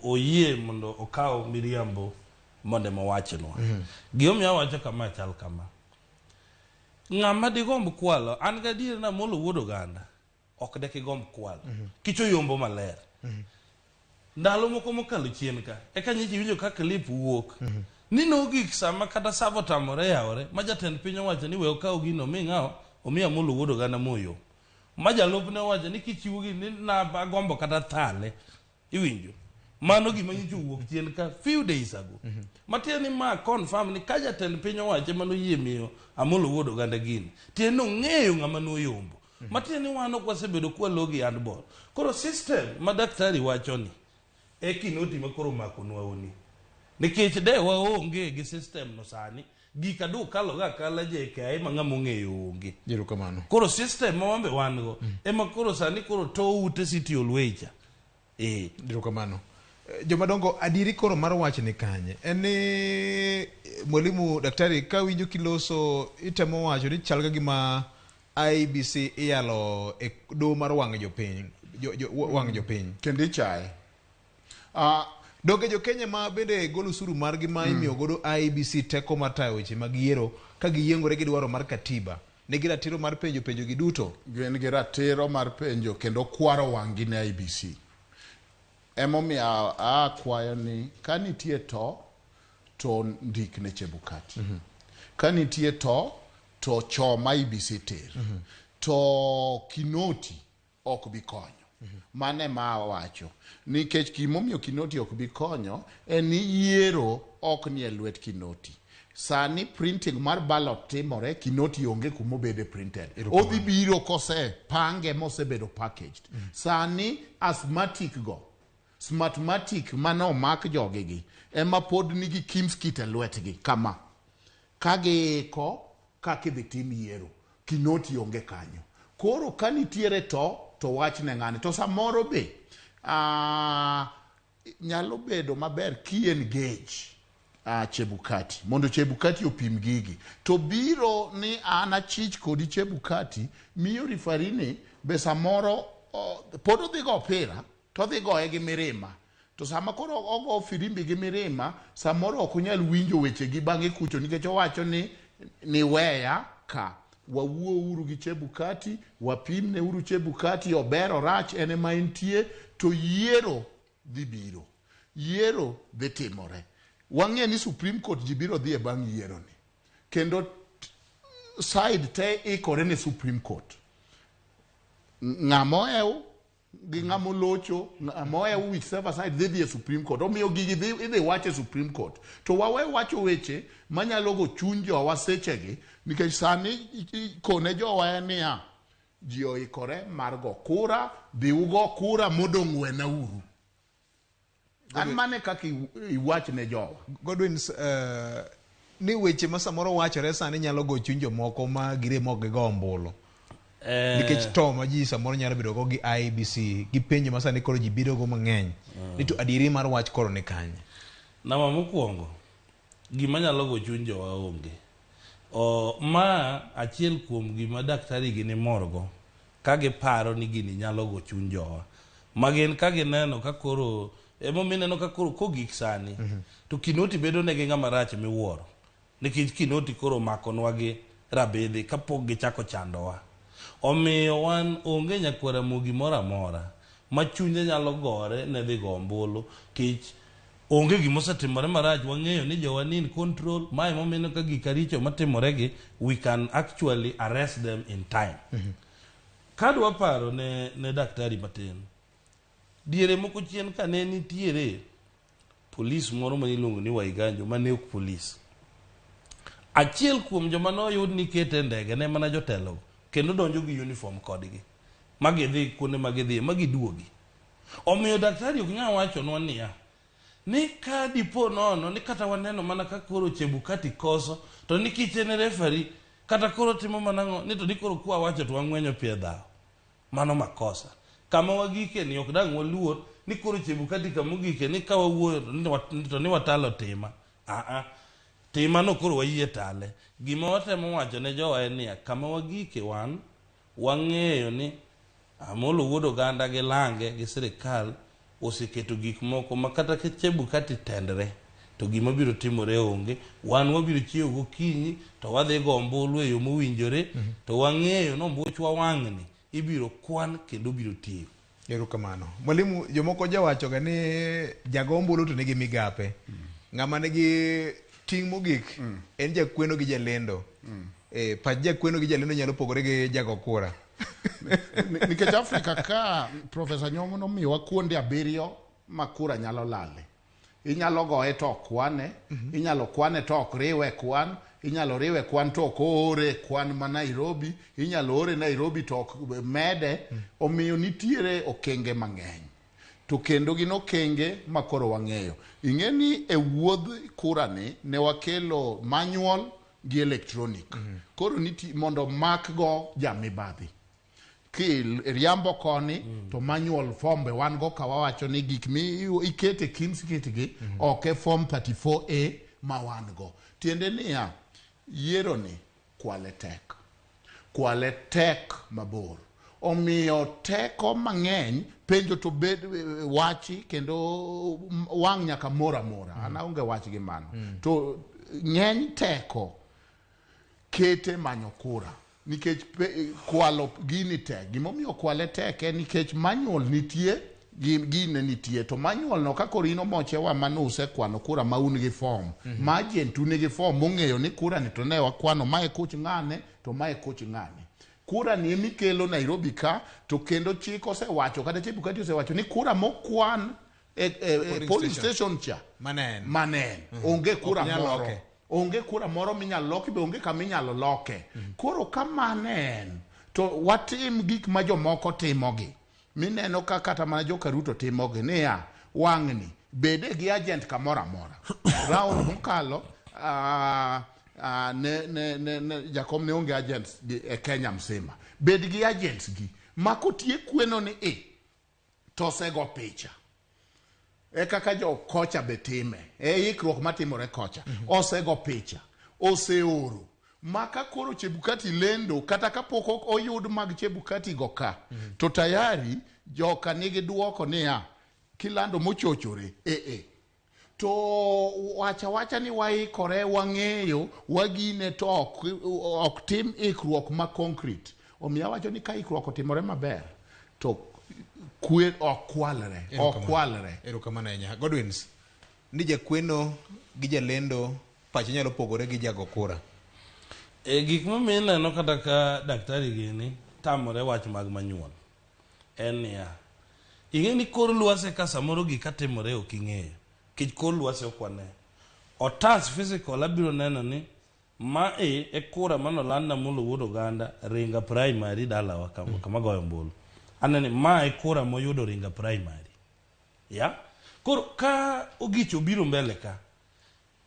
oyie mondo okaw miriambo monde mowachnwa. Giomiyo wacho kama chal kama. Ng'ama digomb kwalo an gadier na molo wuodo ganda ok deki gomb kwalo kicho yombo maler ndalo moko mokalo chien ka eka nyiki winjo ka clip wuok ni no gik sama kata savo tamore yaore ma jatend piny owacho ni we okaw gino mi ng'awo omiya molo wuodo ganda moyo ma jalupne owacho ni kichiwo gi ni na gombo kata thale iwinjo mano gima nyicho wuok chien ka few days ago matieni ma confirm ni ka jatend piny owacho mano yie miyo amolo wuodo ganda gini tieno ng'eyo ng'ama no yombo matieni wano kwasebedo kwa logi handball koro system ma daktari wacho ni kinoti makoro makonwa uni nikech de waonge gi system no sani gika du kalo ga kala JKI mang'ama ong'eyo onge jero kamano koro system ma wambe wan go ema koro sani koro to ute city olwecha jero kamano jomadongo adiri koro mar wach ni kanye en ni mwalimu daktari ka winjo kiloso itemo wacho ni chalga gima IBC iyalo e do mar wang' jopiny wang' jopiny kendi chae doge jo Kenya ma bende golo suru margi ma imiyo godo IBC teko mar tayo weche mag yiero ka giyiengore gi dwaro mar katiba ne gi ratiro mar penjo gi duto gin gi ratiro mar penjo kendo kwaro wang'gi ne IBC emomiyo akwayo ni ka nitie to to ndik ne Chebukati. Ka nitie to cho ma ibisi ter. To Kinoti ok bi konyo. Mane ma wacho. Nikech gimomiyo Kinoti ok bi konyo en ni yiero ok nie lwet Kinoti. Sani printing mar ballot timore, Kinoti onge kumo bede printed. Odhi biro kose pange mosebedo packaged. Sani smartmatic mano mak jogegi ema pod nigi kimskit e lwetgi kama. Kagiko kakidhi tim yiero. Kinoti onge kanyo. Koro kanitiere to wach ne ng'ane. To samoro be nyalo bedo maber ki engage Chebukati mondo Chebukati opim gigi. To biro ni an achich kodi Chebukati miyo rifarini be samoro pod odhi go opira to odhi goye gi mirima. To sama koro ogo firimbi gi mirima samoro ok onyal winjo weche gi bang'e kucho nikech owacho ni weya ka wawuo uru gi Chebukati, wapimne uru Chebukati, obero rach ene ma entie, to yiero dhi biro. Yiero dhi timore. Wang'e ni Supreme Court jibiro dhi e bang' yiero ni. Kendo side te ikore ne Supreme Court. Ng'amoew gi ng'amo locho, ng'amoew whichever side dhi e Supreme Court. Omiyo gigi idhi wache Supreme Court. To wawe wacho weche manyalo go chuny jowa sechegi nikech sani kone jowa en niya ji oikore mar go kura, dhi ugo kura modong' wena uru. An mane kaka iwach ne jowa. Godwin, ni weche ma samoro wachore sani nyalo go chuny jomoko ma giremo gi go ombulu. Nikech to ma ji samoro nyalo bedo go gi IBC gi penjo ma sani koro ji bedo go mang'eny. Ni to adieri mar wach koro ni kanye. Nama mokwongo gima nyalo go chuny jowa onge. Ma achiel kuom gima daktari gini morgo kage paro ni gini nyalo go chuny jowa. Magin kage neno ka koro mineno ka koro kogik sani to Kinoti bedo ne gi ng'ama rach miwuoro. Nikech Kinoti koro makonwa gi rabedhi kapok gichako chandowa. Omiyo wan onge nyakwara Ramogi moro amora ma chunye nyalo gore ne dhi go ombulu kich onge gimosetimore marach. Wang'eyo ni jowa ni in control. Mae momeno ka gika richo matimoregi we can actually arrest them in time. Kadwa paro ne daktari matin. Diere moko chien ka ne nitiere polis moro ma iluongo ni Waiganjo ma ne ok polis. Achiel kuom joma noyud ni kete ndege ne mana jotelo kendo donjo gi uniform kodgi. Magidhi kuonde magidhi magiduogi. Omiyo daktari ok nyal wachonwa niya ni ka dipo nono ni kata waneno mana ka koro Chebukati koso to ni kichene refari kata koro timo manang'o ni to ni koro kwa wacho to wang'wenyo pie dhao. Mano makosa. Kama wagike ni ok dang' waluor ni koro Chebukati kamogike ni ka wawuoyo to ni watalo tima. Tima no koro wayie tale. Gima watemo wacho ne jowa en niya kama wagike wang'eyo ni Amolo Wuod Oganda gi Lange gi sirikal oseketo gik moko makata ke Chebukati tendre to gima biro timore onge. Wan wabiro chiewo gokinyi to wadhi go ombulu e yo mowinjore to wang'eyo no mbuchwa wang'ni ibiro kwan kendo biro tiyo. Erokamano. Mwalimu, jomoko jawacho ga ni jago ombulu to nigi migape. Ng'ama nigi ting' mogik en jakweno gi jalendo. Pach jakweno gi jalendo nyalo pogore gi jago kura. Nikech Afrika ka Profesa Nyong'o nomiyowa kuonde 7 ma kura nyalo lale. Inyalo goye to kwane, inyalo kwane to ok riwe kwan, inyalo riwe kwan to ok ore kwan ma Nairobi, inyalo ore Nairobi to ok mede. Omiyo nitiere okenge mang'eny. To kendo gin okenge makoro wang'eyo. Ing'e ni e wuodh kura ni ne wakelo manual gi electronic. Koro mondo mak go jamibadhi. Ki riambo koni to manual form be wan go ka wawacho ni gik mi ikete kimskitgi ok form 34A ma wan go. Tiende niya yiero ni kwale tek mabor. Omiyo teko mang'eny penjo to bed wachi kendo wang' nyaka mora. Ana onge wach gi mano. To ng'eny teko kete manyo kura. Nikech kwalo gini tek. Gimomiyo kwale tek nikech manual nitie gine nitie to manual no ka korino moche wa manuse kwano kura maun gi form ma agent un gi form mong'eyo ni kura ni to ne wakwano mae kuch ng'ane to mae kuch ng'ane kura ni mikelo Nairobi ka to kendo chik osewacho kata Chebukati osewacho ni kura mokwan polling station cha manen onge kura moro onge kura moro minyalo loki be onge kama inyalo loke koro kamanen to watim gik ma jomoko timogi mineno ka kata mana jo Karuto timogi niya wang'ni bede gi agent kamoro amora round mokalo Jakom ne onge agents e Kenya msima bed gi agents gi makotie kweno ni to sego picha kaka jo kocha betime ikruok matimore kocha osego picha oseoro maka koro Chebukati lendo kata kapok oyud mag Chebukati go ka to tayari joka nigi duoko niya kilando mochochore to wacha ni waikore wang'eyo wagine to ok tim ikruok ma concrete omiya wacho ni ka ikruok otimore maber to kwe okwalre erokamano ahinya Godwins ni jakweno gi jalendo pache nyalo pogore gi jago kura gik momiyo ineno kata ka daktari gini tamore wach mag manyuol en niya ing'e ni kor lwase ka samoro gik katimore ok ing'eyo kich kor lwase okwane otas physical abiro neno ni ma e kura manolanda mulo wuod oganda ringa primary dalawa kama goyo mbulu anene ma e kura moyudo ringa primary ya koro ka ogicho biro mbele ka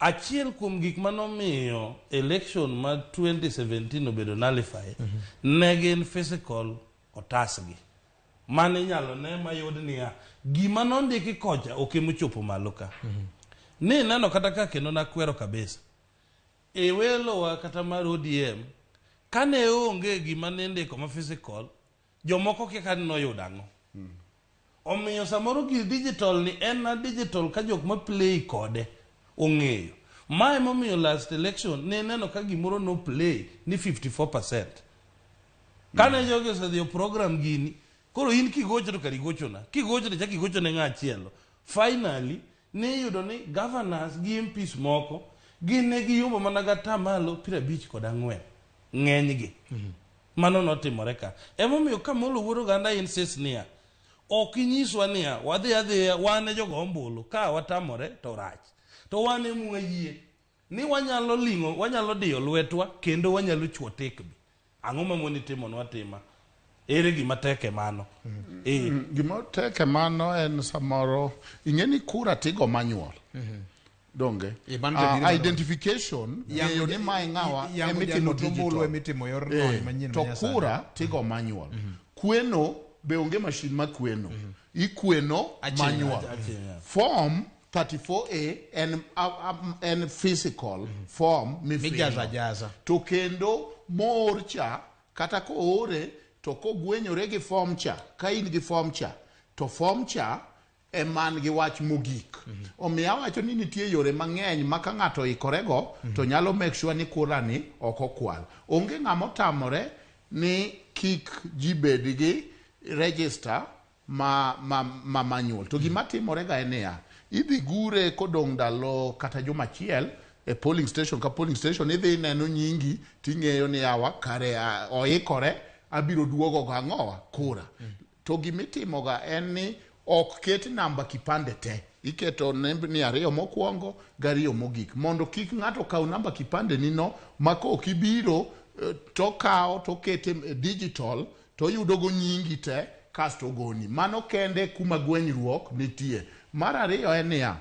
achiel kuom gik manomiyo election ma 2017 obedo nullified ne gin physical otasgi mane inyalo ne mayud niya gima nondiki kocha ok emochopo malo ka ni neno kata ka kendo nakwero kabisa welowa kata mar ODM kane onge gima nendiko ma physical jomoko kika noyudo ang'o omiyo samoro gi digital ni en na digital ka jok ma play kode ong'eyo mae momiyo last election ne neno ka gimoro no play ni 54% kane jogi osedhiyo program gini koro in kigocho to kari gochona kigocho to chaki gocho ne ng'achielo finally ne yudo ni governors gi MPs moko gine gi yombo mana gata malo 54 ng'enygi mano notimore ka emomiyo kamolo wuoro ganda insist niya ok inyiswa niya wadhi adhiya wane jogo ombulu ka watamore to rach to wane mwayie ni wanyalo ling'o wanyalo diyo lwetwa kendo wanyalo chwo tekbi ang'o mamoni timonwa tima ere gima teke mano gima teke mano en samoro ing'eni kura tigo manual donge identification yeyo ni mae ng'awa emitimo yor noy manyien to kura tigo manual kweno be onge mashin ma kweno ikweno manual form 34A and physical form mijaza to kendo morcha kata ko ore to ko gwenyore gi form cha ka in gi form cha to form cha man gi wach mogik omiya wacho ni nitie yore mang'eny ma ka ng'ato ikorego to nyalo make sure ni kura ni ok okwal onge ng'ama otamore ni kik ji bed gi register ma manual to gima timore ga en ya idhi gure kodong ndalo kata juma chiel e polling station ka polling station idhi neno nyingi ting'eyo ni yawa kare oikore abiro duogo ga ng'owa kura to gimitimo ga en ni ok ket namba kipande te iketo ni ariyo mokwongo gariyo mogik mondo kik ng'ato kaw namba kipande nino mako ok ibiro to kawo to kete digital to yudo go nyingi te kasto goni mano kende kuma gwenyruok nitie mar ariyo en niya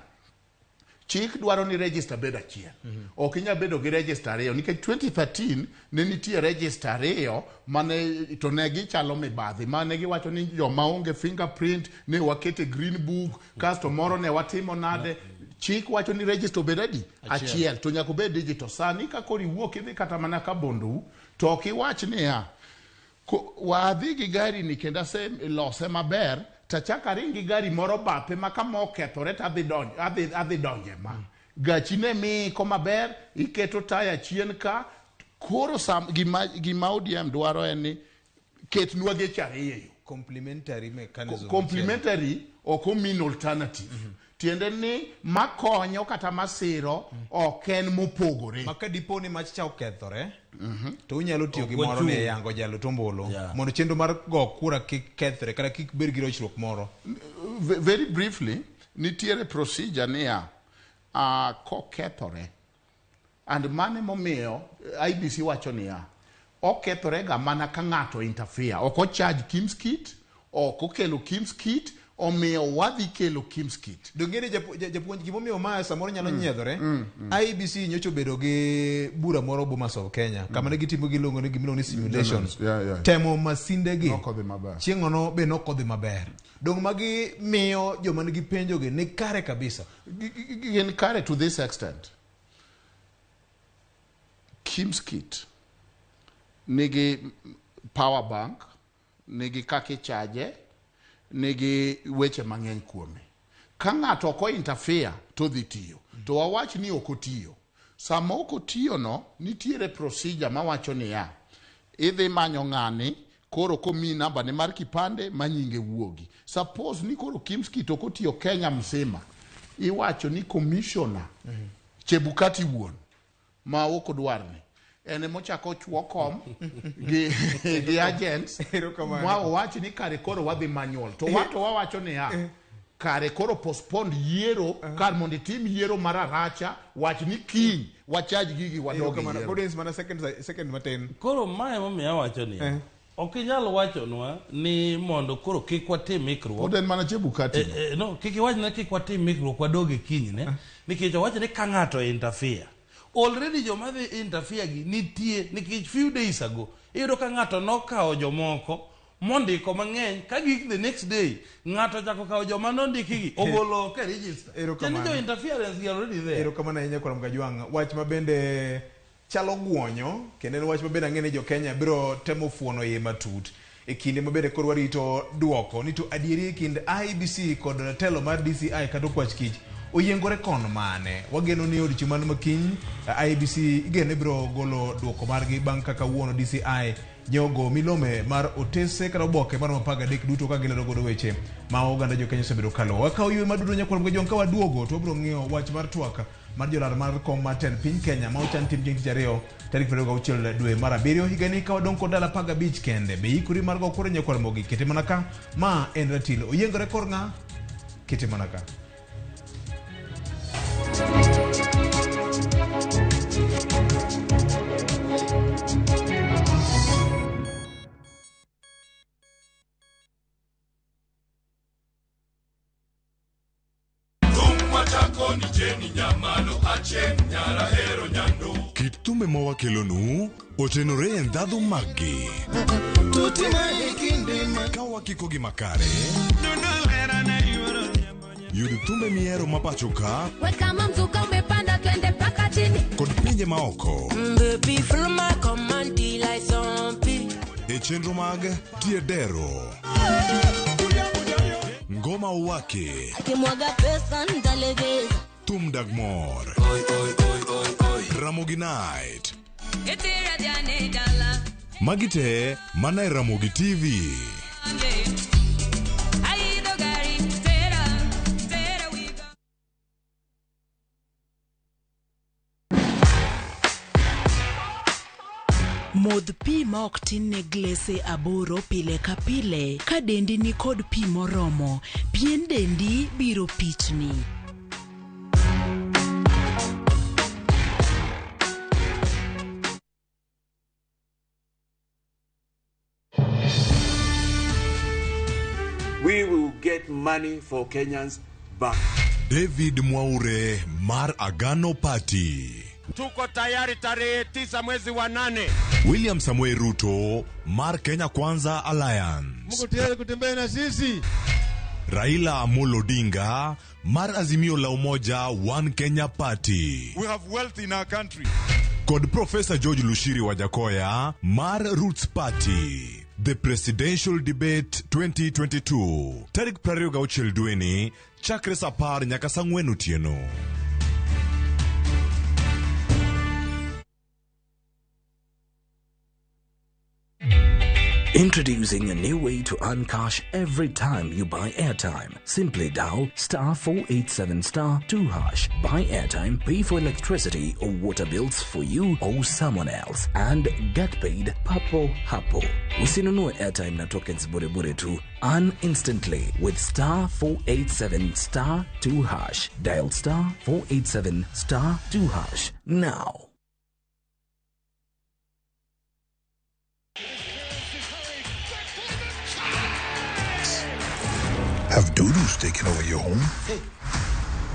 chik dwaro ni register bed achiel ok inya bedo gi register ariyo nikech 2013 ne nitie register ariyo mane to ne gichalo mibadhi mane giwacho ni joma onge fingerprint ne wakete green book kasto moro ne watimo nade chik wacho ni register bed adi achiel to nyaka bed digital sani ka kori wuok idhi kata mana ka bondo to ok iwach niya wadhi gi gari ni kenda se lose maber tachaka ringi gari moro bape ma kama okethore to adhi donje ma gachi ne mi koma ber iketo taya chien ka koro gima ODM dwaro en ni ketnwa geche ariyo complementary mechanism. Complementary ok mean alternative. Tiende ni makonyo kata masiro ok en mopogore. Maka diponi mach cha okethore. To unyalo tiyo gi moro ne yango jalo tombolo. Mondo chenro mar go kura kik kethre kata kik bed gi rochruok moro. Very briefly, nitiere procedure niya kokethore. And mane momiyo IBC wacho niya okethore ga mana ka ng'ato interfere. Ok ocharge Kim's kit, ok okelo Kim's kit, omiyo wadhi kelo Kim's kit. Dongere japuonj gimomiyo ma samoro nyalo nyiedhore. IBC nyocho bedo gi bura moro Bomas of Kenya. Kama ne gitimo gilongo ni gimilo ni simulation. Temo masinde gi. Chieng'ono be nokodhi maber. Dong magi miyo joma nigi penjo gi ni kare kabisa. Gin kare to this extent. Kim's kit nigi power bank, nigi kaki charge, nigi weche mang'eny kuome. Ka ng'ato ok interfere to dhi tiyo. To wawach ni ok otiyo. Sama ok otiyo no nitiere procedure mawacho niya idhi manyo ng'ani koro komi namba ne mar kipande manyinge wuogi. Suppose ni koro Kim's kit ok otiyo Kenya msima. Iwacho ni commissioner Chebukati wuon ma ok odwarni ene mochako chuo kom gi agents ma wacho ni kare koro wadhi manual to wawacho ni kare koro postpone yiero kar mondo tim yiero mararacha wach ni kiny wachaj gigi wadogi yiero audience mana second matin koro mae momiyo wacho ni ok inyal wachonwa ni mondo koro kik watim ikruok oden mana Chebukati no kik iwach na kik watim ikruok wadoge kiny ne nikech wacho ni ka ng'ato interfere already joma dhi interfere gi nitie nikech few days ago iyudo ka ng'ato nokawo jomoko mondiko mang'eny ka gik the next day ng'ato chako kawo joma nondiki gi ogolo ka register kendo jo interference gi already there. Erokamano ahinya Koram Kajwang', wach mabende chalo guonyo kendo en wach mabende ang'e ni jo Kenya biro temo fuono iye matut e kinde mabende koro warito duoko ni to adieri e kind IBC kod telo mar DCI kata okwach kich oyiengore kon mane. Wageno ni odiochieng' man makiny IBC igene biro golo duoko margi bang' kaka wuono DCI nyogo milome mar otese kata oboke mar 13 duto ka gilero godo weche ma oganda jo Kenya osebedo kalo. Wakaw ywe madudo nyakwarom Kajwang' ka waduogo to biro ng'iyo wach mar twaka mar jolar mar kom mar ten piny Kenya ma ochan tim chieng' tich ariyo tarik 26 dwe mar 7 higani ka wadong' kod dala 15 kende. Be ikuri mar go kore nyakwarom gi kete mana ka ma en ratilo oyiengore kor ng'a kete mana ka. Kitumbe mawakelonu otenore e ndhadhu maggi ka wakiko gi makare yud thumbe miero mapacho ka kama mzuka umepanda twende mpaka chini kod pinje maoko baby from my command like zombie e chenro mag tiedero ngoma uwake akimwaga pesa ndalegeza Tum Dagmor Ramogi Night etera diane dala Magite mana Ramogi TV aido gari tera we go Modh pi ma ok tin ne glese aboro pile ka pile. Ka dendi ni kod pi moromo, pien dendi biro pichni. We will get money for Kenyans back. David Mwaure Mar Agano Party. Tuko tayari tarehe 9 mwezi wa 8. William Samuel Ruto Mar Kenya Kwanza Alliance. Mko tayari kutembea na sisi? Raila Amolo Odinga Mar Azimio la Umoja One Kenya Party. We have wealth in our country. Kod Professor George Lushiri Wajakoya Mar Roots Party. The Presidential Debate 2022. Tarik 26 dweni chakre sapar nyaka sang'wen otieno. Introducing a new way to earn cash every time you buy airtime. Simply dial *487*2#. Buy airtime, pay for electricity or water bills for you or someone else, and get paid papo hapo. Usinunue airtime na tokens bure bure tu. Earn instantly with *487*2#. Dial *487*2# now. Have doodles taken over your home? Hey,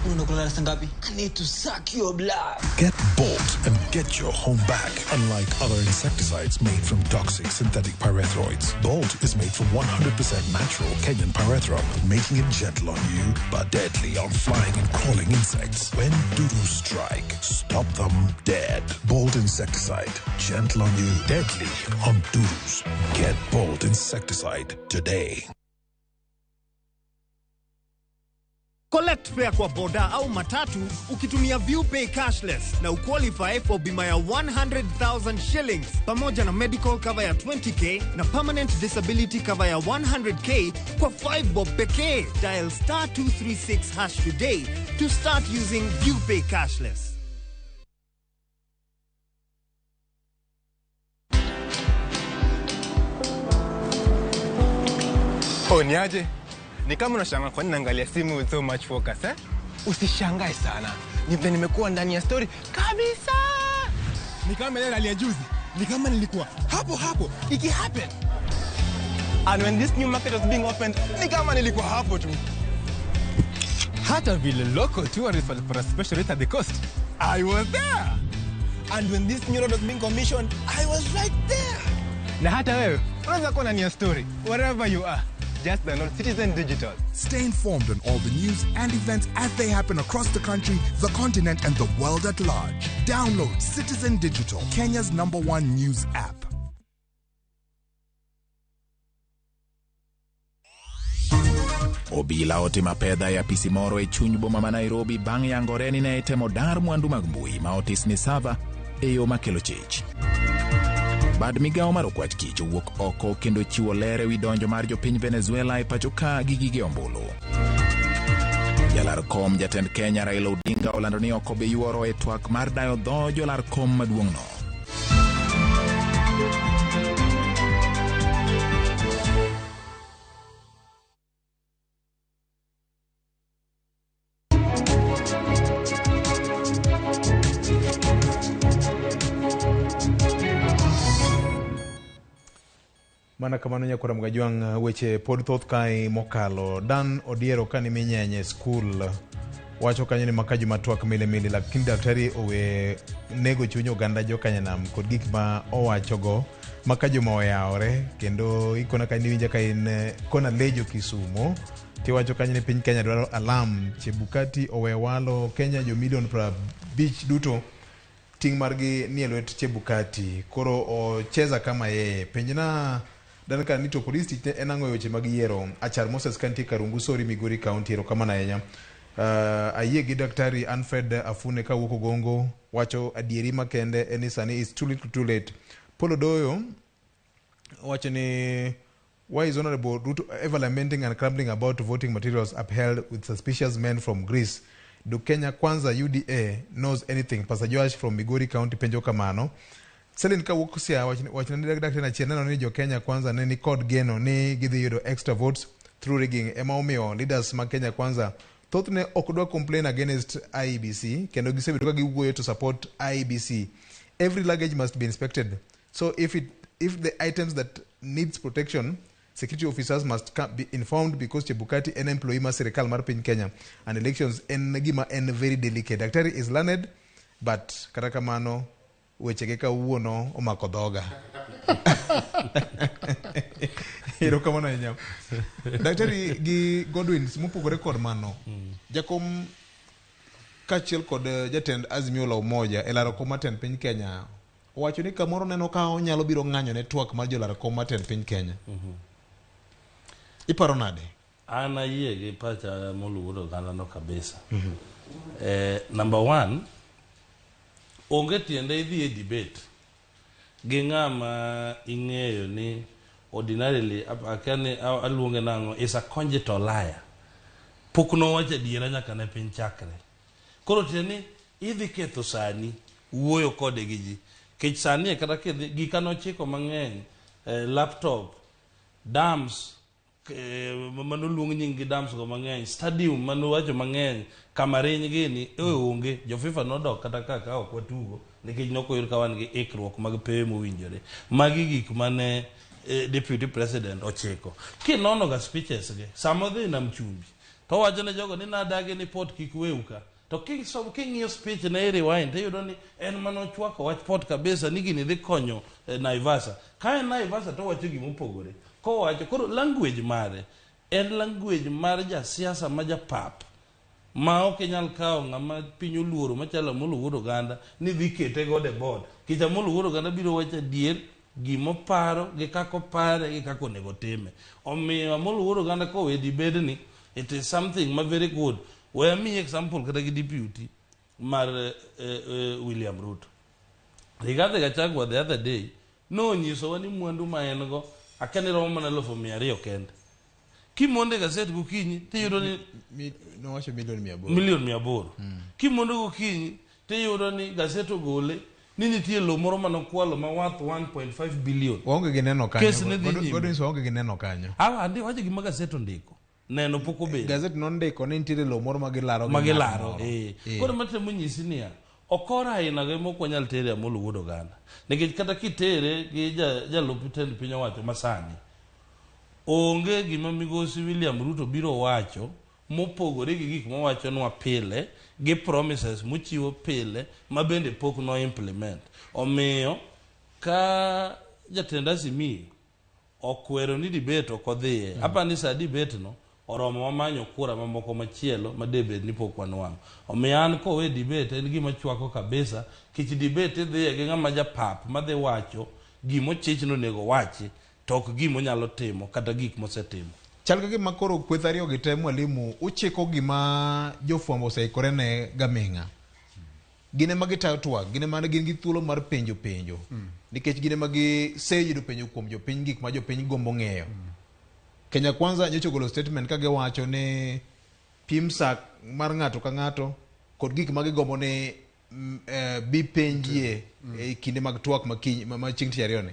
I need to suck your blood. Get Bolt and get your home back. Unlike other insecticides made from toxic synthetic pyrethroids, Bolt is made from 100% natural Kenyan pyrethrum, making it gentle on you but deadly on flying and crawling insects. When doodles strike, stop them dead. Bolt insecticide, gentle on you, deadly on doodles. Get Bolt insecticide today. Collect fare kwa boda au matatu ukitumia ViewPay cashless na uqualify for bima ya 100,000 shillings pamoja na medical cover ya 20k na permanent disability cover ya 100k kwa 5 bob pekee. Dial *236# today to start using ViewPay cashless. Niaje? Ni kama unashangaa kwa nini naangalia simu with so much focus, eh? Usishangae sana. Nimekuwa ndani ya story kabisa. Ni kama ile ya juzi. Ni kama nilikuwa hapo iki happen. And when this new market was being opened, ni kama nilikuwa hapo tu. Hata vile local tourists for a special rate at the coast, I was there. And when this new road was being commissioned, I was right there. Na hata wewe, unaweza kuwa ndani ya story wherever you are. Just download Citizen Digital. Stay informed on all the news and events as they happen across the country, the continent, and the world at large. Download Citizen Digital, Kenya's #1 news app. Obila otima pedha ya pisimoro e chuny boma ma Nairobi bang' yangore ni ne temo dar mwandu mag mbui ma otis ni sava e yo makelo chich. Bad migao mar okwach kich owuok oko kendo chiwo lere wi donjo mar jopiny Venezuela e pacho ka gi gige ombulu. Jalar kom jatend Kenya Raila Odinga olando ni oko be yuoro e twak mar dayo dho jolar kom maduong'no. Mana kamano nyakora mgajwang weche pod thoth kai mokalo. Dan Odiero kani minyenye school wacho kanyo ni makaju matwak mile lakini daktari owe nego chunyo ganda jo kanyanam kod gik ma owachogo makaju ma oyaore kendo ikona kanyo winja ka in kona lejo Kisumo ti wacho kanyo ni piny Kenya dwaro alam Chebukati owe walo Kenya jo milion pra beach duto ting margi ni elwet Chebukati koro ocheza kama yeye penjina dan ka nito polisi enango yoche magiero Achar Moses Kanti Karungu Sori Migori County ro kama na yenya aye gi daktari Alfred Afune ka wuko gongo wacho adieri makende enisani is too late. Polo Doyo wacho ni why is Honorable Ruto ever lamenting and crumbling about voting materials upheld with suspicious men from Greece? Do Kenya Kwanza UDA knows anything? Pastor Joash from Migori County penjo kamano. Selin ka wukusia wacho ni daktari na chienano ni jo Kenya Kwanza ni code geno ni gidhi yudo extra votes through rigging. Ema omio leaders ma Kenya Kwanza thothne okdwa complain against IEBC kendo gisebedo ka giwuoyo to support IEBC. Every luggage must be inspected. So if the items that needs protection, security officers must be informed because Chebukati an employee ma serikal mar piny Kenya and elections en gima en very delicate. Daktari is learned but kata kamano wechege ka uono omako dhoga. Hiro kama na nyam. Daktari gi Godwin mupogore kod mano. Jakom kachiel kod jatend Azimio la Umoja elaro komaten piny Kenya. Wacho ni kamoro neno ka onyalo biro ng'anyo network mar jolar komaten piny Kenya. Iparo nade? Ana yie gi pacha moluwo gana no kabisa. Number 1 onge tiende idhi e debate gi ng'ama ing'eyo ni ordinarily akane aluonge nango is a congenital liar. Pok nowacho adiera nyaka ne piny chakre. Koro tieni idhi ketho sani wuoyo kode gi ji. Kech sani kata gika nochiko mang'eny laptop, dams, manoluong nying gi dams go mang'eny, stadium manowacho mang'eny, kamariny gini onge. Jo FIFA nodok kata kaka ok watugo nikech nokoyud ka wan gi ikruok mag pewe mowinjore. Magi gik mane deputy president ochiko. Kinono ga speeches ge samodhi nam chumbi to wacho ne jogo ni nadagi ni pot kik weuka. To king'iyo speech ne rewind tiyudo ni en manochwako wach pot kabisa ni gini dhi konyo Naivasa. Ka en Naivasa to wacho gimopogore. Kowacho koro language mare en language mar jasiasa ma japap ma ok nyal kawo ng'ama piny oluoro machalo Amolo Wuod Oganda ni dhi kete go de board. Kich Amolo Wuod Oganda biro wacho adier gimoparo gi kako pare gi kako nego time. Omiyo Amolo Wuod Oganda kowe dibed ni it is something ma very good. Where me example kata gi deputy mar William Ruto. Rigathi Gachagua the other day no nyiso wani mwandu ma en go akane romo mana 200,000 kende. Kimonde gazette gokinyi tiyudo ni no wacho milion 800. Kimonde gokinyi tiyudo ni gazette ogole ni nitie lo moro manokwalo ma worth 1.5 billion. Waonge gi neno kanyo. Kes ne dhi nyime. Godwin waonge gi neno kanyo. Andi wacho gima gazette ondiko. Neno poko be. Gazette non ndiko ni nitiere lo moro magilaro. Koro matemo nyisi niya okora aina ge moko nyal tere Amolo Wuod Oganda. Nikech kata kitere gi jalup tend piny owacho masani onge gima migosi William Ruto biro wacho mopogore gi gik mowacho nwa pile gi promises mochiwo pile ma bende pok no implement. Omiyo ka jatend Azimio okwero ni debate okodhiye apani sa debate no oromo mamanyo kura mamoko machielo madebed ni pok wanwang'. Omiyo an kowe debate en gima chwako kabisa. Kich debate dhiye gi ng'ama japap madhi wacho gimochichno nego wachi tok gimonyalo timo kata gik mosetimo. Chal ka gima koro kweth ariyo gi te mwalimu uchiko gima jofwambo oseikore ne gaming'a. Gine magi tayo twak, gine mane gin gi thuolo mar penjo. Nikech gine magi seyudo penjo kuom jopiny gik ma jopiny gombo ng'eyo. Kenya Kwanza nyocha ogolo statement ka giwacho ni pim sak mar ng'ato ka ng'ato kod gik ma gigombo ni bi penjie e kinde mag twak ma chieng' tich ariyo ni.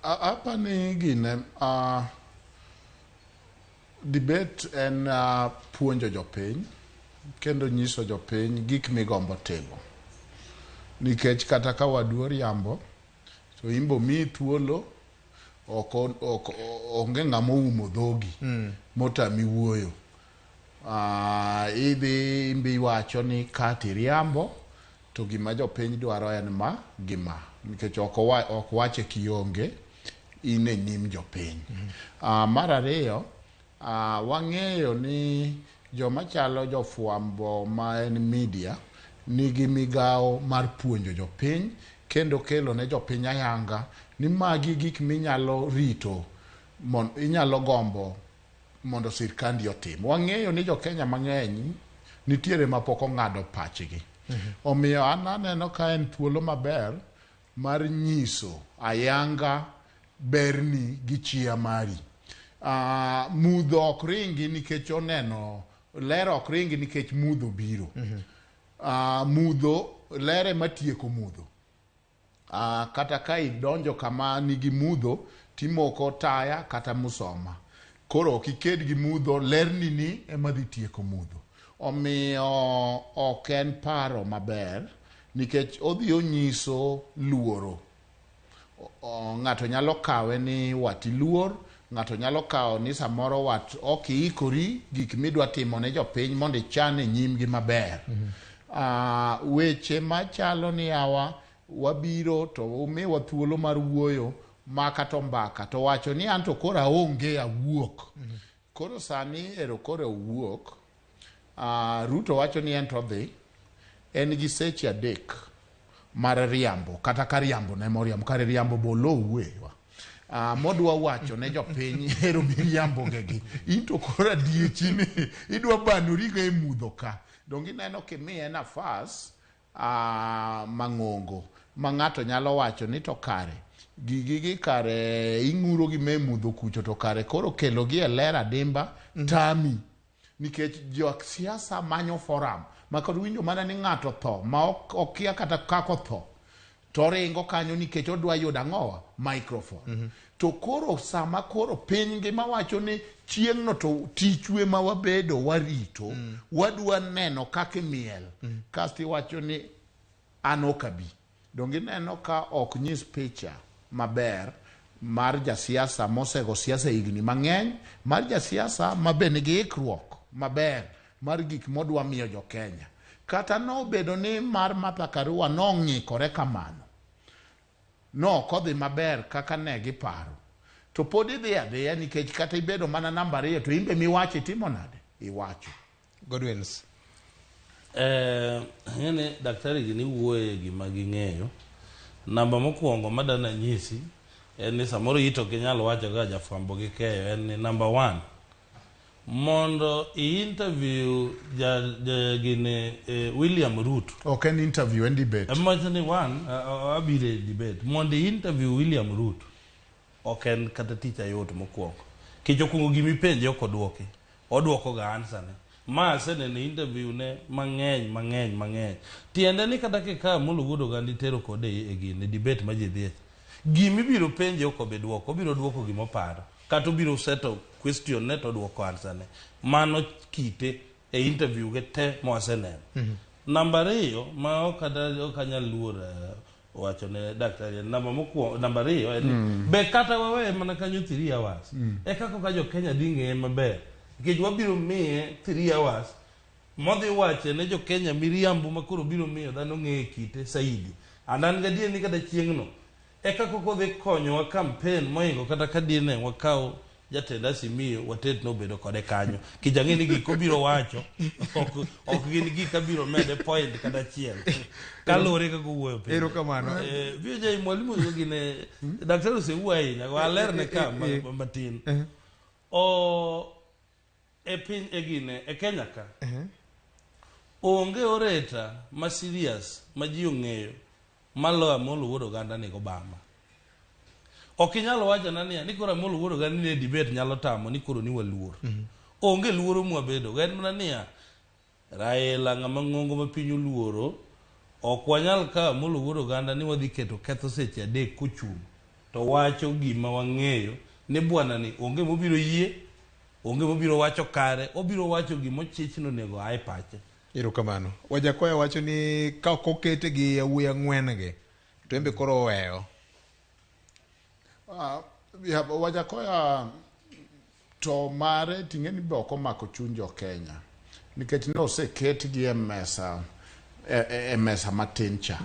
Apa ni gine debate en puonjo jopiny kendo nyiso jopiny gik migombo timo. Nikech kata ka waduor yambo to imbo mi thuolo onge ng'ama oumo dhogi motami wuoyo. Idhi imbi wacho ni kati riambo to gima jopiny dwaro en ma gima. Nikech ok wache kionge ine nyim jopiny. Mar ariyo wang'eyo ni joma chalo jofwambo ma en media nigi migawo mar puonjo jopiny kendo kelo ne jopiny ayanga ni magi gik minyalo rito inyalo gombo mondo sirkandi otim. Wang'eyo ni jo-Kenya mang'eny nitiere mapok ong'ado pachgi. Omiyo an aneno ka en thuolo maber mar nyiso ayanga berni gi chia mari. Mudho ok ringi nikech oneno, ler ok ringi nikech mudho biro. Mudho lere matieko mudho. Kata ka idonjo kama nigi mudho timoko taya kata musoma. Koro kiked gi mudho lerni ni ema dhi tieko mudho. Omiyo ok en paro maber nikech odhi onyiso luoro. Ng'ato nyalo kawe ni wati luor, ng'ato nyalo kawo ni samoro wat ok ikori gik midwa timo ne jopiny mondo ichane nyimgi maber. Weche machalo ni wabiro to umiwa thuolo mar wuoyo maka to mbaka to wacho ni anto koro aonge awuok. Koro sani ero koro wuok. Ruto wacho ni ento dhi en gi seche 3 mar riambo kata ka riambo ne moriambo kare riambo bolo uwewa. Modwa wacho ne jopiny ero miriambo ngegi into koro adiechini idwa banori go e mudho ka. Dongi neno kimiye nafas mang'ongo ma ng'ato nyalo wacho ni to kare gigi kare ing'uro gi memudho kucho to kare koro kelo gi e lera dimba tami nikech jo siasa manyo forum makod winjo mana ni ng'ato tho ma okia kata kako tho to ringo kanyo nikech odwa yudo ang'owa microphone to koro sama koro piny ngima wacho ni chieng'no to tichwe ma wabedo warito wadwa neno kaka miel kasti wacho ni an okabi dongi neno ka ok nyis picha maber mar jasiasa mosego siasa higni mang'eny mar jasiasa mabe nigi ikruok maber mar gik modwa miyo jo Kenya kata nobedo ni mar Martha Karua nong'ikore kamano kodhi maber kaka ne giparo to pod idhi adhiya nikech kata ibedo mana namba 2 to imbe miwacho timo nade iwacho Godwins ngene daktari gini wuoye gima ging'eyo namba mokwongo madana nyisi en ni samoro ito kinyalo wacho ga jafwambo gi keyo en ni number 1 mondo interview gine William Ruto ok en interview en debate amachani abire debate mondo interview William Ruto ok en kata tich ayot mokwongo kichokungo gimi penje ok odwoko ga answer ne ma senene interview ne mang'eny tiende ni kata kika mulugudo gandi tero kode e gine debate ma ji dhie gimi biro penje ok obedwoko obiro dwoko gimoparo kata obiro seto question ne to dwoko answer ne mano kite e interview ge te moseneno namba 2 ma okanyal luor wacho ne daktari namba 2 en be kata wawe mana kanyo 3 hours e kako ka jo Kenya dhi ng'e maber nikech wabiro miye 3 hours modhi wache ne jo Kenya miriambo makoro biro miyo dhano ng'e kite saidi andan gadie ni kada chieng'no e kako kodhi konyo wa campaign moingo kata kadine wakao jatenda simiyo watet no bedo kode kanyo kijang'eni giko biro wacho ok gin gika biro mede point kata chiel kalore kako wuoyo pe ero kamano vijay mwalimu gine daktari sewuoyo ahinya walerne ka matin e piny e gine e Kenya ka onge oreta ma serious ma ji ong'eyo malo Amolo Wuod Oganda ni Obama ok inyalo wacho nani ni koro Amolo Wuod Oganda ni debate nyalo tamo ni koro ni waluor onge luoro mwabedo gen mana niya Raila ng'ama ng'ongo ma piny oluoro ok wanyal ka Amolo Wuod Oganda ni wadhi keto ketho seche 3 kochung' to wacho gima wang'eyo ni bwana ni onge mobiro yie onge mobiro wacho kare obiro wacho gima chichno nego ai pache ero kamano Wajakoya wacho ni ka ok okete gi yawuoyi 4 ge to embe koro weyo Wajakoya to mare ting'eni be ok omako chuny jo Kenya nikech ne oseketgi e mesa matin cha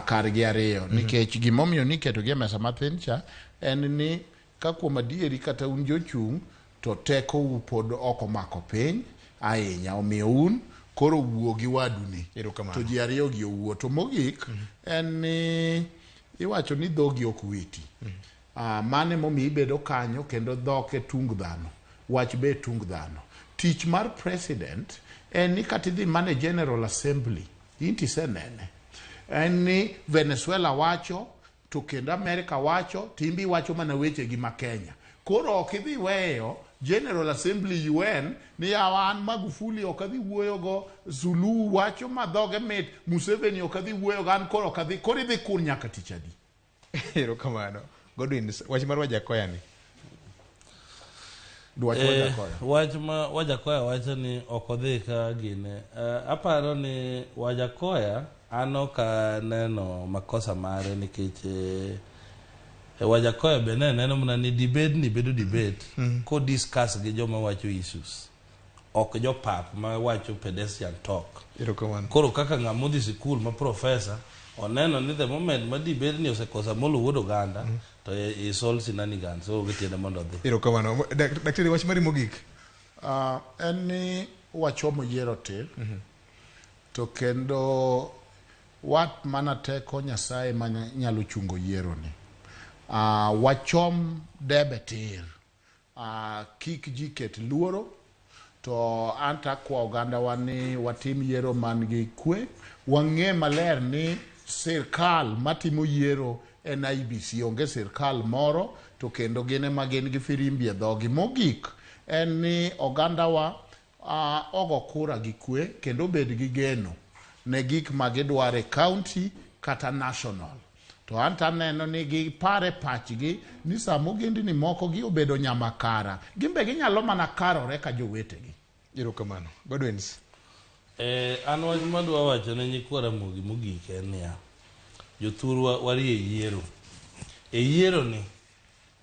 kargi ariyo nikech gimomiyo niketogi e mesa matin cha en ni ka kuom adieri kata un jochung' to teko pod ok omako piny ahinya omiyo un koro wuo gi wadu ni to ji ariyo gi owuo to mogik en ni iwacho ni dhogi ok witi mane momi ibedo kanyo kendo dhok e tung dhano wach be tung dhano tich mar president en ni kata idhi mane General Assembly inti senene en ni Venezuela wacho to kendo America wacho timbi wacho mana weche gi ma Kenya koro ok idhi weyo General Assembly UN ni yawan Magufuli okadhi wuoyo go Zulu wacho madhoge mit Museveni okadhi wuoyo gan koro okadhi koro idhi kun nyaka tichadi ero kamano Godwin wach mar Wajakoya ni wach ma Wajakoya wacho ni okodhi ka gine aparo ni Wajakoya ano ka neno makosa mare nikech Wajakoya be neno mana ni debate ni bedo debate ko discuss gi joma wacho issues ok jo pap ma wacho pedestrian talk koro kaka ng'amodhi sikul ma professor oneno ni the moment ma debate ni osekosa Amolo Wuod Oganda to isol sinani gan so gitiende mondo odhi ero kamano daktari wach mari mogik en ni wachomo yiero tir to kendo wat mana teko Nyasaye ma nyalo chungo yiero ni wachom debe tir kik ji ket luoro to anta kwa oganda wani watim yiero man gi kwe wang'e maler ni sirkal matimo yiero en IBC, onge sirkal moro, to kendo gin ema gin gi firimbi e dhogi. Mogik en ni ogandawa ogo kura gi kwe kendo bed gi geno ne gik ma gidwaro e county kata national. To anta neno ni gipare pachgi ni sama ogendni moko gi obedo nyamakara, gimbe ginyalo mana karore ka jowetegi. Erokamano. Godwins. An wach madwa wacho ne nyikwa Ramogi mogik en niya, jothurwa warie yiero. E yiero ni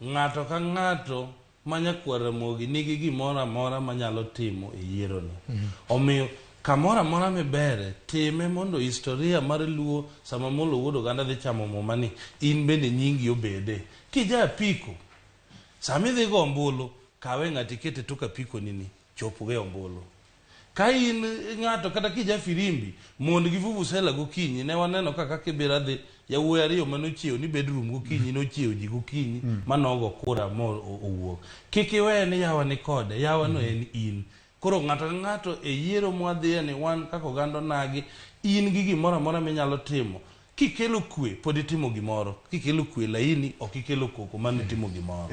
ng'ato ka ng'ato ma nyakwa Ramogi nigi gimoro amora manyalo timo e yiero ni. Omiyo kamoro amora mibere time mondo historia mar Luo sama molo wuodo ganda dhi chamo muma ni in bende nyingi obede. Kija apiko sami dhi go ombulu kawe ng'ati kete tok apiko nini chopo ge ombulu. Ka in ng'ato kata kija firimbi mond gi vuvusela gokinyi ne waneno kaka kibira dhi yawuoyi ariyo manochiewo ni bedroom gokinyi nochiewo ji gokinyi manogo kura mo owuok. Kik iwe ni yawa ni kode, yawa no en in. Koro ng'ato ka ng'ato e yiero mwadhiye ni wan kaka oganda nagi in gi gimoro amora minyalo timo. Kikelo kwe pod itimo gimoro, kikelo kwe laini ok ikelo koko mane timo gimoro.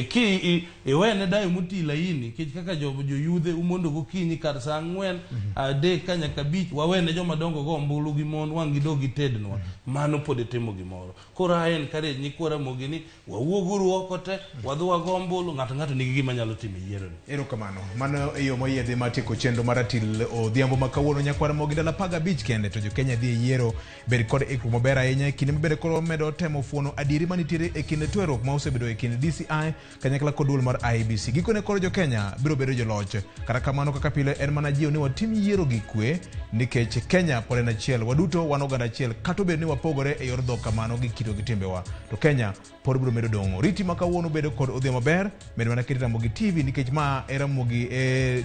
Ki iwene dayo muti laini kich kaka joyudhe umondo gokinyi kar saa 4 adek ka nyaka 5 wawene joma dongo go ombulu gi mon wang gidogi tednwa mano pod itimo gimoro. Koro aen kare nyikwa Ramogi ni wawuoguru oko te wadhi wago ombulu ng'ato nigi gima nyalo timo yiero ni. Erokamano. Mano e yo moyiedhi mar tieko chenro mar Ratil odhiambo ma kawuono. Nyakwa Ramogi dala 15 kende to jokenya dhi yiero bed kod ikruok maber ahinya kinde mabede koro medo temo fuono adieri manitiere e kinde twerruok ma osebedo e kinde DCI kanyakla kod duol mar IBC. Gikone koro jokenya biro bedo joloch. Kata kamano kaka pile en mana jiwo ni watim yiero gi kwe nikech Kenya pod en achiel, waduto wan oganda achiel kata obedo ni wapogore e yor dhok kamano gi kito gi timbewa, to Kenya pod biro medo dong'o. Riti ma kawuono bedo kod odhiambo maber, med mana keti Ramogi TV nikech ma e Ramogi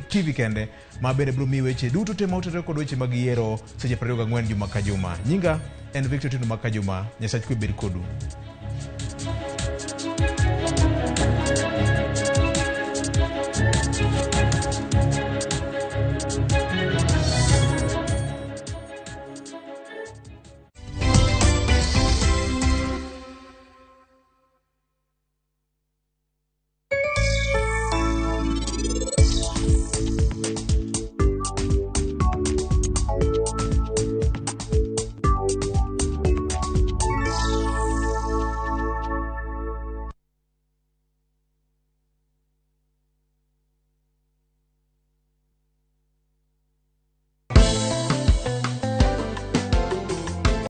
TV kende ma bende biro miyi weche duto te ma otenore kod weche mag yiero seche 24 juma ka juma. Nyinga en Victor Tino Makajuma. Nyasach kwe bed kodu.